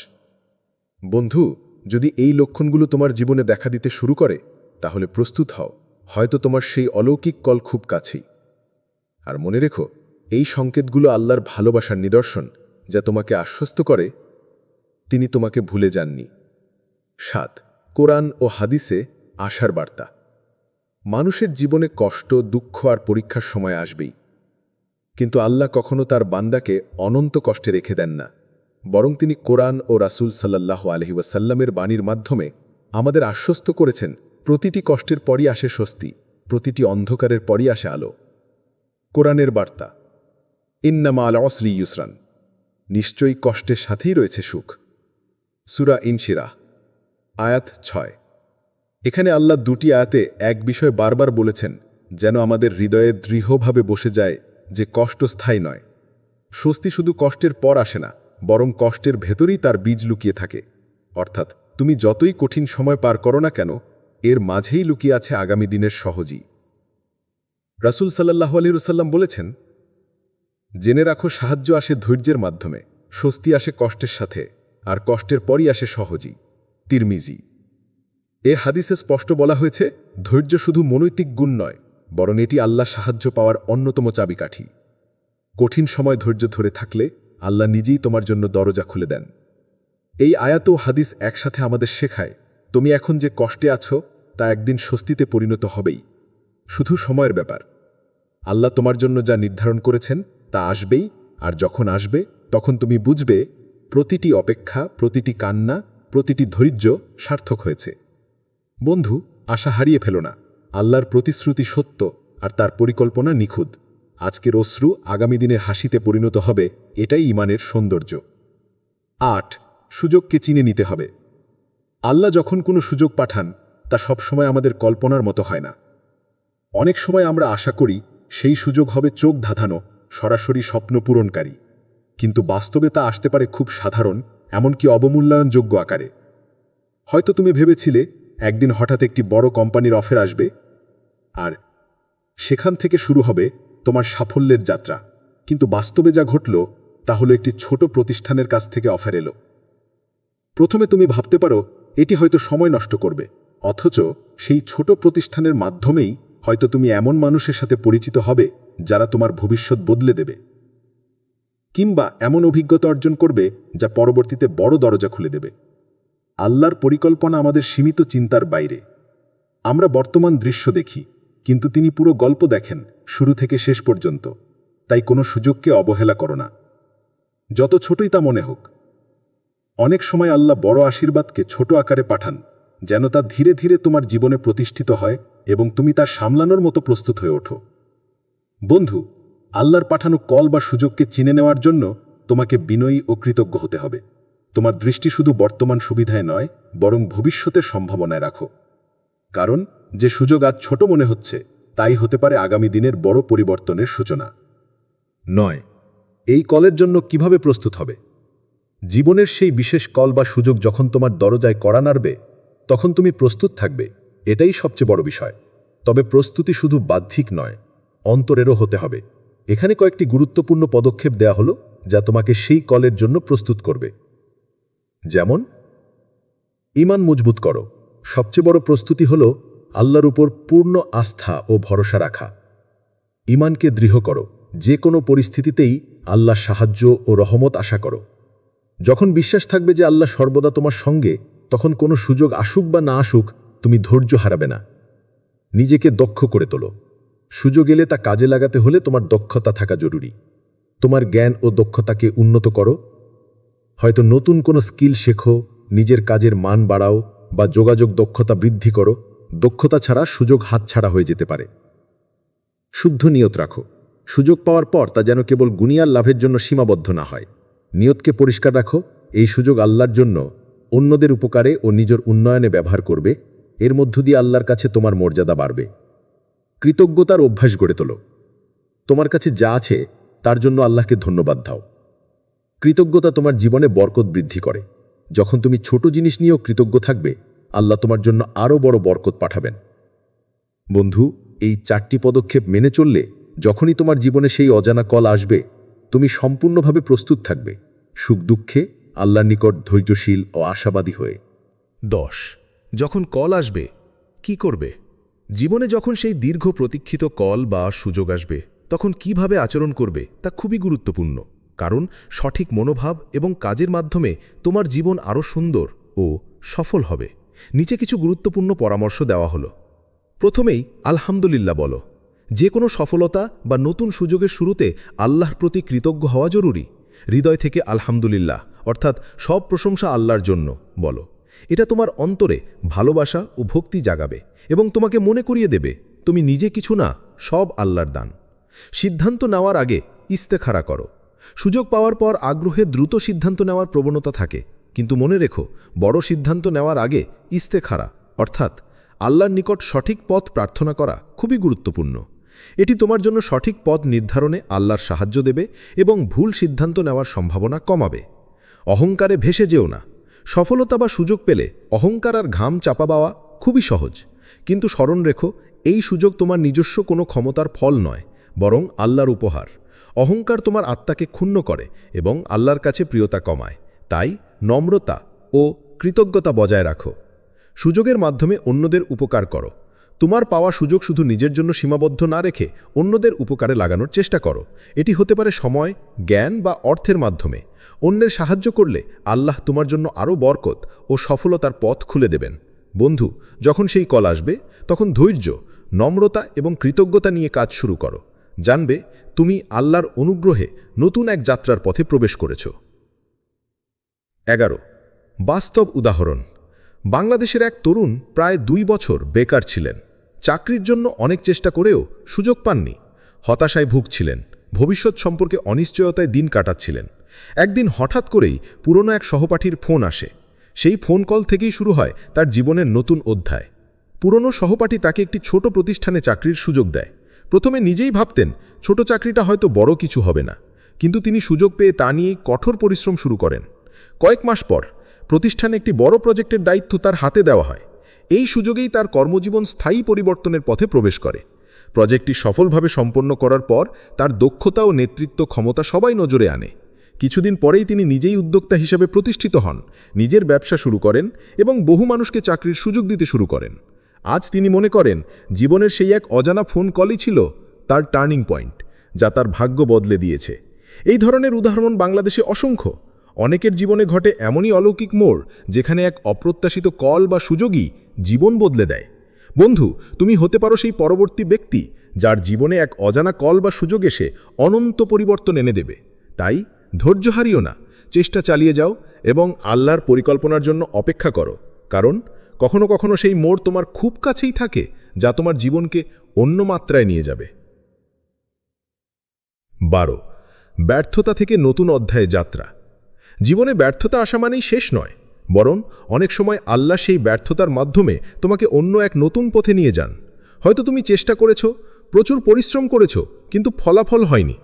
বন্ধু, যদি এই লক্ষণগুলো তোমার জীবনে দেখা দিতে শুরু করে, তাহলে প্রস্তুত হও, হয়তো তোমার সেই অলৌকিক কল খুব কাছেই। আর মনে রেখো, এই সংকেতগুলো আল্লাহর ভালোবাসার নিদর্শন, যা তোমাকে আশ্বস্ত করে তিনি তোমাকে ভুলে যাননি। ৭. কোরআন ও হাদিসে আশার বার্তা। মানুষের জীবনে কষ্ট, দুঃখ আর পরীক্ষার সময় আসবেই, কিন্তু আল্লাহ কখনো তার বান্দাকে অনন্ত কষ্টে রেখে দেন না। বরং তিনি কোরআন ও রাসূল সাল্লাল্লাহু আলাইহি ওয়াসাল্লামের বাণীর মাধ্যমে আমাদের আশ্বস্ত করেছেন, প্রতিটি কষ্টের পরই আসে স্বস্তি, প্রতিটি অন্ধকারের পরই আসে আলো। কোরআনের বার্তা, ইন্না মা'আল উসরি ইউসরান, নিশ্চয়ই কষ্টের সাথেই রয়েছে সুখ। সূরা ইনশিরাহ, আয়াত ৬। এখানে আল্লাহ দুটি আয়াতে এক বিষয় বারবার বলেছেন, যেন আমাদের হৃদয়ে দৃঢ়ভাবে বসে যায় যে কষ্ট স্থায়ী নয়। স্বস্তি শুধু কষ্টের পর আসে না, বরং কষ্টের ভেতরেই তার বীজ লুকিয়ে থাকে। অর্থাৎ তুমি যতই কঠিন সময় পার করো না কেন, এর মাঝেই লুকিয়ে আছে আগামী দিনের সহজই। রাসূল সাল্লাল্লাহু আলাইহি ওয়াসাল্লাম বলেছেন, জেনে রাখো, সাহায্য আসে ধৈর্যের মাধ্যমে, স্বস্তি আসে কষ্টের সাথে, আর কষ্টের পরই আসে সহজই। তিরমিজি। এ হাদিসে স্পষ্ট বলা হয়েছে, ধৈর্য শুধু মনৈতিক গুণ নয়, বরং এটি আল্লাহ সাহায্য পাওয়ার অন্যতম চাবিকাঠি। কঠিন সময় ধৈর্য ধরে থাকলে আল্লাহ নিজেই তোমার জন্য দরজা খুলে দেন। এই আয়াত ও হাদিস একসাথে আমাদের শেখায়, তুমি এখন যে কষ্টে আছো তা একদিন স্বস্তিতে পরিণত হবেই, শুধু সময়ের ব্যাপার। আল্লাহ তোমার জন্য যা নির্ধারণ করেছেন তা আসবেই, আর যখন আসবে তখন তুমি বুঝবে প্রতিটি অপেক্ষা, প্রতিটি কান্না, প্রতিটি ধৈর্য সার্থক হয়েছে। বন্ধু, আশা হারিয়ে ফেলো না। আল্লাহর প্রতিশ্রুতি সত্য, আর তার পরিকল্পনা নিখুঁত। আজকের অশ্রু আগামী দিনের হাসিতে পরিণত হবে, এটাই ঈমানের সৌন্দর্য। ৮. সুযোগকে চিনে নিতে হবে। আল্লাহ যখন কোনো সুযোগ পাঠান, তা সবসময় আমাদের কল্পনার মতো হয় না। অনেক সময় আমরা আশা করি সেই সুযোগ হবে চোখ ধাঁধানো, সরাসরি স্বপ্ন পূরণকারী, কিন্তু বাস্তবে তা আসতে পারে খুব সাধারণ, এমনকি অবমূল্যায়নযোগ্য আকারে। হয়তো তুমি ভেবেছিলে একদিন হঠাৎ একটি বড় কোম্পানির অফার আসবে, আর সেখান থেকে শুরু হবে তোমার সাফল্যের যাত্রা। কিন্তু বাস্তবে যা ঘটল তা হলো একটি ছোট প্রতিষ্ঠানের কাছ থেকে অফার এলো। প্রথমে তুমি ভাবতে পারো এটি হয়তো সময় নষ্ট করবে, অথচ সেই ছোট প্রতিষ্ঠানের মাধ্যমেই হয়তো তুমি এমন মানুষের সাথে পরিচিত হবে যারা তোমার ভবিষ্যৎ বদলে দেবে, কিংবা এমন অভিজ্ঞতা অর্জন করবে যা পরবর্তীতে বড় দরজা খুলে দেবে। আল্লাহর পরিকল্পনা আমাদের সীমিত চিন্তার বাইরে। আমরা বর্তমান দৃশ্য দেখি, কিন্তু তিনি পুরো গল্প দেখেন শুরু থেকে শেষ পর্যন্ত। তাই কোনো সুযোগকে অবহেলা করো না, যত ছোটই তা মনে হোক। অনেক সময় আল্লাহ বড় আশীর্বাদকে ছোট আকারে পাঠান, যেন তা ধীরে ধীরে তোমার জীবনে প্রতিষ্ঠিত হয় এবং তুমি তার সামলানোর মতো প্রস্তুত হয়ে ওঠো। বন্ধু, আল্লাহর পাঠানো কল বা সুযোগকে চিনে নেওয়ার জন্য তোমাকে বিনয়ী ও কৃতজ্ঞ হতে হবে। তোমার দৃষ্টি শুধু বর্তমান সুবিধায় নয়, বরং ভবিষ্যতের সম্ভাবনায় রাখো। কারণ যে সুযোগ আজ ছোট মনে হচ্ছে, তাই হতে পারে আগামী দিনের বড় পরিবর্তনের সূচনা। ৯. এই কলের জন্য কিভাবে প্রস্তুত হবে? জীবনের সেই বিশেষ কল বা সুযোগ যখন তোমার দরজায় কড়া নাড়বে, তখন তুমি প্রস্তুত থাকবে, এটাই সবচেয়ে বড় বিষয়। তবে প্রস্তুতি শুধু বাহ্যিক নয়, অন্তরেরও হতে হবে। এখানে কয়েকটি গুরুত্বপূর্ণ পদক্ষেপ দেয়া হলো যা তোমাকে সেই কলের জন্য প্রস্তুত করবে। যেমন, ঈমান মজবুত করো। সবচেয়ে বড় প্রস্তুতি হলো আল্লাহর উপর পূর্ণ আস্থা ও ভরসা রাখা। ঈমানকে দৃঢ় করো, যে কোনো পরিস্থিতিতেই আল্লাহর সাহায্য ও রহমত আশা করো। যখন বিশ্বাস থাকবে যে আল্লাহ সর্বদা তোমার সঙ্গে, তখন কোনো সুযোগ আসুক বা না আসুক, তুমি ধৈর্য হারাবে না। নিজেকে দক্ষ করে তোলো। সুযোগ এলে তা কাজে লাগাতে হলে তোমার দক্ষতা থাকা জরুরি। তোমার জ্ঞান ও দক্ষতাকে উন্নত করো। হয়তো নতুন কোনো স্কিল শেখো, নিজের কাজের মান বাড়াও, বা যোগাযোগ দক্ষতা বৃদ্ধি করো। দক্ষতা ছাড়া সুযোগ হাতছাড়া হয়ে যেতে পারে। শুদ্ধ নিয়ত রাখো। সুযোগ পাওয়ার পর তা যেন কেবল গুনিয়ার লাভের জন্য সীমাবদ্ধ না হয়। নিয়তকে পরিষ্কার রাখো, এই সুযোগ আল্লাহর জন্য, অন্যদের উপকারে ও নিজের উন্নয়নে ব্যবহার করবে। এর মধ্য দিয়ে আল্লাহর কাছে তোমার মর্যাদা বাড়বে। কৃতজ্ঞতার অভ্যাস গড়ে তোলো। তোমার কাছে যা আছে তার জন্য আল্লাহকে ধন্যবাদ দাও। কৃতজ্ঞতা তোমার জীবনে বরকত বৃদ্ধি করে। যখন তুমি ছোট জিনিস নিয়েও কৃতজ্ঞ থাকবে, আল্লাহ তোমার জন্য আরও বড় বরকত পাঠাবেন। বন্ধু, এই 4টি পদক্ষেপ মেনে চললে যখনই তোমার জীবনে সেই অজানা কল আসবে, তুমি সম্পূর্ণভাবে প্রস্তুত থাকবে, সুখ দুঃখে আল্লাহর নিকট ধৈর্যশীল ও আশাবাদী হয়ে। 10 যখন কল আসবে কি করবে? জীবনে যখন সেই দীর্ঘ প্রতীক্ষিত কল বা সুযোগ আসবে, তখন কিভাবে আচরণ করবে তা খুবই গুরুত্বপূর্ণ। কারণ সঠিক মনোভাব এবং কাজের মাধ্যমে তোমার জীবন আরও সুন্দর ও সফল হবে। নিচে কিছু গুরুত্বপূর্ণ পরামর্শ দেওয়া হলো। প্রথমেই আলহামদুলিল্লাহ বলো। যে কোনো সফলতা বা নতুন সুযোগের শুরুতে আল্লাহর প্রতি কৃতজ্ঞ হওয়া জরুরি। হৃদয় থেকে আলহামদুলিল্লাহ অর্থাৎ সব প্রশংসা আল্লাহর জন্য বলো। এটা তোমার অন্তরে ভালোবাসা ও ভক্তি জাগাবে এবং তোমাকে মনে করিয়ে দেবে তুমি নিজে কিছু না, সব আল্লাহর দান। সিদ্ধান্ত নেওয়ার আগে ইস্তেখারা করো। সুযোগ পাওয়ার পর আগ্রহে দ্রুত সিদ্ধান্ত নেওয়ার প্রবণতা থাকে, কিন্তু মনে রেখো বড় সিদ্ধান্ত নেওয়ার আগে ইস্তেখারা অর্থাৎ আল্লাহর নিকট সঠিক পথ প্রার্থনা করা খুবই গুরুত্বপূর্ণ। এটি তোমার জন্য সঠিক পথ নির্ধারণে আল্লাহর সাহায্য দেবে এবং ভুল সিদ্ধান্ত নেওয়ার সম্ভাবনা কমাবে। অহংকারে ভেসে যেও না। সফলতা বা সুযোগ পেলে অহংকার আর ঘাম চাপা পাওয়া খুবই সহজ, কিন্তু স্মরণ রেখো এই সুযোগ তোমার নিজস্ব কোনো ক্ষমতার ফল নয়, বরং আল্লাহর উপহার। অহংকার তোমার আত্মাকে ক্ষুণ্ণ করে এবং আল্লাহর কাছে প্রিয়তা কমায়। তাই নম্রতা ও কৃতজ্ঞতা বজায় রাখো। সুযোগের মাধ্যমে অন্যদের উপকার করো। তোমার পাওয়া সুযোগ শুধু নিজের জন্য সীমাবদ্ধ না রেখে অন্যদের উপকারে লাগানোর চেষ্টা করো। এটি হতে পারে সময়, জ্ঞান বা অর্থের মাধ্যমে। অন্যের সাহায্য করলে আল্লাহ তোমার জন্য আরও বরকত ও সফলতার পথ খুলে দেবেন। বন্ধু, যখন সেই কল আসবে তখন ধৈর্য, নম্রতা এবং কৃতজ্ঞতা নিয়ে কাজ শুরু করো। জানবে তুমি আল্লাহর অনুগ্রহে নতুন এক যাত্রার পথে প্রবেশ করেছ। 11 বাস্তব উদাহরণ। বাংলাদেশের এক তরুণ প্রায় 2 বছর বেকার ছিলেন। চাকরির জন্য অনেক চেষ্টা করেও সুযোগ পাননি। হতাশায় ভুগছিলেন, ভবিষ্যৎ সম্পর্কে অনিশ্চয়তায় দিন কাটাচ্ছিলেন। একদিন হঠাৎ করেই পুরনো এক সহপাঠীর ফোন আসে। সেই ফোন কল থেকেই শুরু হয় তার জীবনের নতুন অধ্যায়। পুরনো সহপাঠী তাকে একটি ছোট প্রতিষ্ঠানে চাকরির সুযোগ দেয়। প্রথমে নিজেই ভাবতেন ছোট চাকরিটা হয়তো বড় কিছু হবে না, কিন্তু তিনি সুযোগ পেয়ে তা নিয়ে কঠোর পরিশ্রম শুরু করেন। কয়েক মাস পর প্রতিষ্ঠানে একটি বড় প্রজেক্টের দায়িত্ব তার হাতে দেওয়া হয়। এই সুযোগেই তার কর্মজীবন স্থায়ী পরিবর্তনের পথে প্রবেশ করে। প্রজেক্টটি সফলভাবে সম্পন্ন করার পর তার দক্ষতা ও নেতৃত্ব ক্ষমতা সবাই নজরে আনে। কিছুদিন পরেই তিনি নিজেই উদ্যোক্তা হিসেবে প্রতিষ্ঠিত হন, নিজের ব্যবসা শুরু করেন এবং বহু মানুষকে চাকরির সুযোগ দিতে শুরু করেন। আজ তিনি মনে করেন জীবনের সেই এক অজানা ফোন কলই ছিল তার টার্নিং পয়েন্ট, যা তার ভাগ্য বদলে দিয়েছে। এই ধরনের উদাহরণ বাংলাদেশে অসংখ্য। অনেকের জীবনে ঘটে এমনই অলৌকিক মোড়, যেখানে এক অপ্রত্যাশিত কল বা সুযোগই জীবন বদলে দেয়। বন্ধু, তুমি হতে পারো সেই পরবর্তী ব্যক্তি যার জীবনে এক অজানা কল বা সুযোগ এসে অনন্ত পরিবর্তন এনে দেবে। তাই ধৈর্য হারিও না, চেষ্টা চালিয়ে যাও এবং আল্লাহর পরিকল্পনার জন্য অপেক্ষা করো। কারণ কখনো কখনো সেই মোড় তোমার খুব কাছেই থাকে, যা তোমার জীবনকে অন্য মাত্রায় নিয়ে যাবে। 12 ব্যর্থতা থেকে নতুন অধ্যায়ে যাত্রা। জীবনে ব্যর্থতা আসা মানেই শেষ নয়, বরং অনেক সময় আল্লাহ সেই ব্যর্থতার মাধ্যমে তোমাকে অন্য এক নতুন পথে নিয়ে যান। হয়তো তুমি চেষ্টা করেছ, প্রচুর পরিশ্রম করেছ, কিন্তু ফলাফল হয়নি।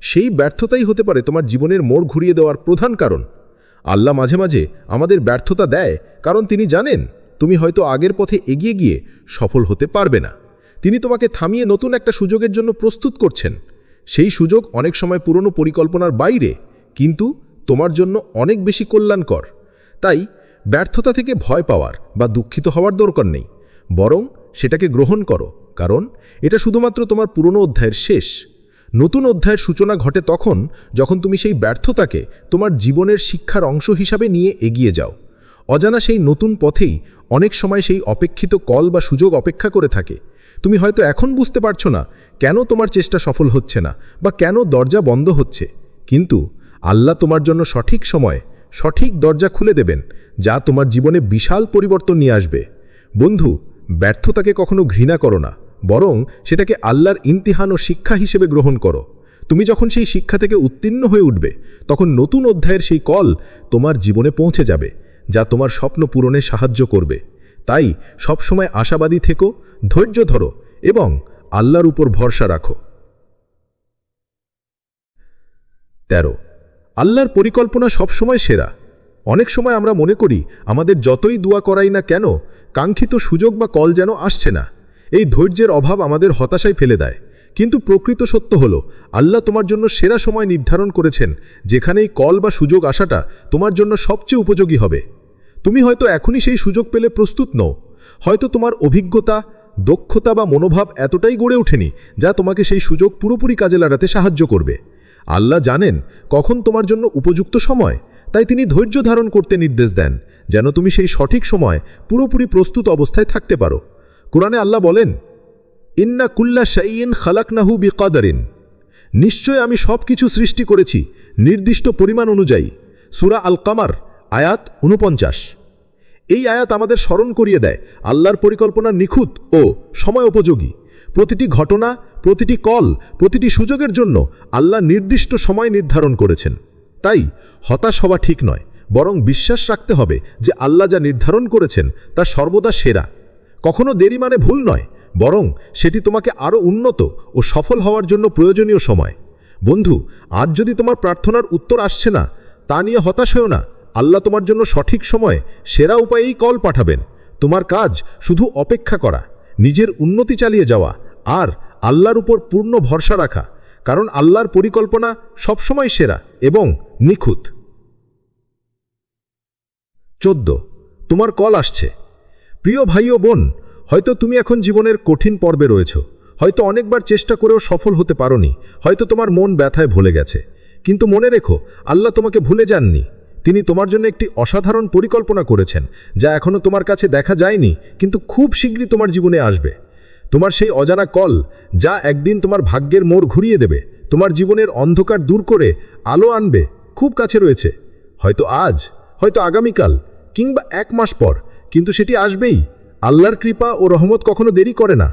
সেই ব্যর্থতাই হতে পারে তোমার জীবনের মোড় ঘুরিয়ে দেওয়ার প্রধান কারণ। আল্লাহ মাঝে মাঝে আমাদের ব্যর্থতা দেয়, কারণ তিনি জানেন তুমি হয়তো আগের পথে এগিয়ে গিয়ে সফল হতে পারবে না। তিনি তোমাকে থামিয়ে নতুন একটা সুযোগের জন্য প্রস্তুত করছেন। সেই সুযোগ অনেক সময় পুরনো পরিকল্পনার বাইরে, কিন্তু তোমার জন্য অনেক বেশি কল্যাণকর। তাই ব্যর্থতা থেকে ভয় পাওয়ার বা দুঃখিত হওয়ার দরকার নেই, বরং সেটাকে গ্রহণ করো, কারণ এটা শুধুমাত্র তোমার পুরনো অধ্যায়ের শেষ। নতুন অধ্যায়ের সূচনা ঘটে তখন যখন তুমি সেই ব্যর্থতাকে তোমার জীবনের শিক্ষার অংশ হিসাবে নিয়ে এগিয়ে যাও। অজানা সেই নতুন পথেই অনেক সময় সেই অপেক্ষিত কল বা সুযোগ অপেক্ষা করে থাকে। তুমি হয়তো এখন বুঝতে পারছো না কেন তোমার চেষ্টা সফল হচ্ছে না বা কেন দরজা বন্ধ হচ্ছে, কিন্তু আল্লাহ তোমার জন্য সঠিক সময়ে সঠিক দরজা খুলে দেবেন, যা তোমার জীবনে বিশাল পরিবর্তন নিয়ে আসবে। বন্ধু, ব্যর্থতাকে কখনো ঘৃণা করো না, বরং সেটাকে আল্লাহর ইমতিহান ও শিক্ষা হিসেবে গ্রহণ করো। তুমি যখন সেই শিক্ষা থেকে উত্তীর্ণ হয়ে উঠবে, তখন নতুন অধ্যায়ের সেই কল তোমার জীবনে পৌঁছে যাবে, যা তোমার স্বপ্ন পূরণে সাহায্য করবে। তাই সবসময় আশাবাদী থেকো, ধৈর্য ধরো এবং আল্লাহর উপর ভরসা রাখো। 13 আল্লাহর পরিকল্পনা সবসময় সেরা। অনেক সময় আমরা মনে করি আমাদের যতই দোয়া করাই না কেন, কাঙ্ক্ষিত সুযোগ বা কল যেন আসছে না। এই ধৈর্যের অভাব আমাদের হতাশায় ফেলে দেয়। কিন্তু প্রকৃত সত্য হলো আল্লাহ তোমার জন্য সেরা সময় নির্ধারণ করেছেন, যেখানেই কল বা সুযোগ আসাটা তোমার জন্য সবচেয়ে উপযোগী হবে। তুমি হয়তো এখনই সেই সুযোগ পেলে প্রস্তুত নও, হয়তো তোমার অভিজ্ঞতা, দক্ষতা বা মনোভাব এতটাই গড়ে ওঠেনি যা তোমাকে সেই সুযোগ পুরোপুরি কাজে লাগাতে সাহায্য করবে। আল্লাহ জানেন কখন তোমার জন্য উপযুক্ত সময়, তাই তিনি ধৈর্য ধারণ করতে নির্দেশ দেন, যেন তুমি সেই সঠিক সময় পুরোপুরি প্রস্তুত অবস্থায় থাকতে পারো। কোরআনে আল্লাহ বলেন, ইন্না কুল্লা শাইইন খালাকনাহু বিকাদারিন, নিশ্চয় আমি সব কিছু সৃষ্টি করেছি নির্দিষ্ট পরিমাণ অনুযায়ী। সূরা আল কামার আয়াত ৪৯। এই আয়াত আমাদের স্মরণ করিয়ে দেয় আল্লাহর পরিকল্পনা নিখুঁত ও সময় উপযোগী। প্রতিটি ঘটনা, প্রতিটি কল, প্রতিটি সুযোগের জন্য আল্লাহ নির্দিষ্ট সময় নির্ধারণ করেছেন। তাই হতাশ হওয়া ঠিক নয়, বরং বিশ্বাস রাখতে হবে যে আল্লাহ যা নির্ধারণ করেছেন তা সর্বদা সেরা। কখনো দেরি মানে ভুল নয়, বরং সেটি তোমাকে আরও উন্নত ও সফল হওয়ার জন্য প্রয়োজনীয় সময়। বন্ধু, আজ যদি তোমার প্রার্থনার উত্তর আসছে না, তা নিয়ে হতাশ হও না। আল্লাহ তোমার জন্য সঠিক সময়ে সেরা উপায়েই কল পাঠাবেন। তোমার কাজ শুধু অপেক্ষা করা, নিজের উন্নতি চালিয়ে যাওয়া আর আল্লাহর উপর পূর্ণ ভরসা রাখা, কারণ আল্লাহর পরিকল্পনা সবসময় সেরা এবং নিখুঁত। 14, তোমার কল আসছে। প্রিয় ভাই ও বোন, হয়তো তুমি এখন জীবনের কঠিন পর্বে রয়েছ, হয়তো অনেকবার চেষ্টা করেও সফল হতে পারোনি, হয়তো তোমার মন ব্যথায় ভুলে গেছে। কিন্তু মনে রেখো, আল্লাহ তোমাকে ভুলে যাননি। তিনি তোমার জন্য একটি অসাধারণ পরিকল্পনা করেছেন, যা এখনও তোমার কাছে দেখা যায়নি, কিন্তু খুব শীঘ্রই তোমার জীবনে আসবে। তোমার সেই অজানা কল, যা একদিন তোমার ভাগ্যের মোড় ঘুরিয়ে দেবে, তোমার জীবনের অন্ধকার দূর করে আলো আনবে, খুব কাছে রয়েছে। হয়তো আজ, হয়তো আগামীকাল, কিংবা 1 মাস পর, কিন্তু সেটি আসবেই। আল্লাহর কৃপা ও রহমত কখনো দেরি করে না।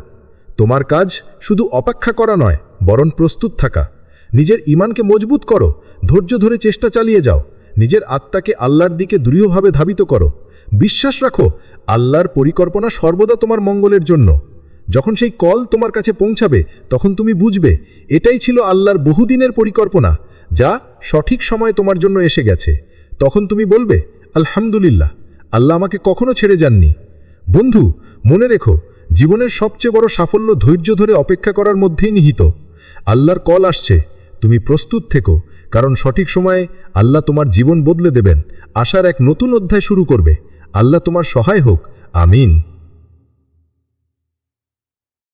তোমার কাজ শুধু অপেক্ষা করা নয়, বরং প্রস্তুত থাকা। নিজের ঈমানকে মজবুত করো, ধৈর্য ধরে চেষ্টা চালিয়ে যাও, নিজের আত্মাকে আল্লাহর দিকে দৃঢ়ভাবে ধাবিত করো। বিশ্বাস রাখো, আল্লাহর পরিকল্পনা সর্বদা তোমার মঙ্গলের জন্য। যখন সেই কল তোমার কাছে পৌঁছাবে, তখন তুমি বুঝবে এটাই ছিল আল্লাহর বহুদিনের পরিকল্পনা, যা সঠিক সময়ে তোমার জন্য এসে গেছে। তখন তুমি বলবে, আলহামদুলিল্লাহ, আল্লাহ আমাকে কখনো ছেড়ে যাননি। বন্ধু, মনে রেখো, জীবনের সবচেয়ে বড় সাফল্য ধৈর্য ধরে অপেক্ষা করার মধ্যেই নিহিত। আল্লাহর কল আসছে, তুমি প্রস্তুত থেকো, কারণ সঠিক সময়ে আল্লাহ তোমার জীবন বদলে দেবেন, আশার এক নতুন অধ্যায় শুরু করবে। আল্লাহ তোমার সহায় হোক। আমিন।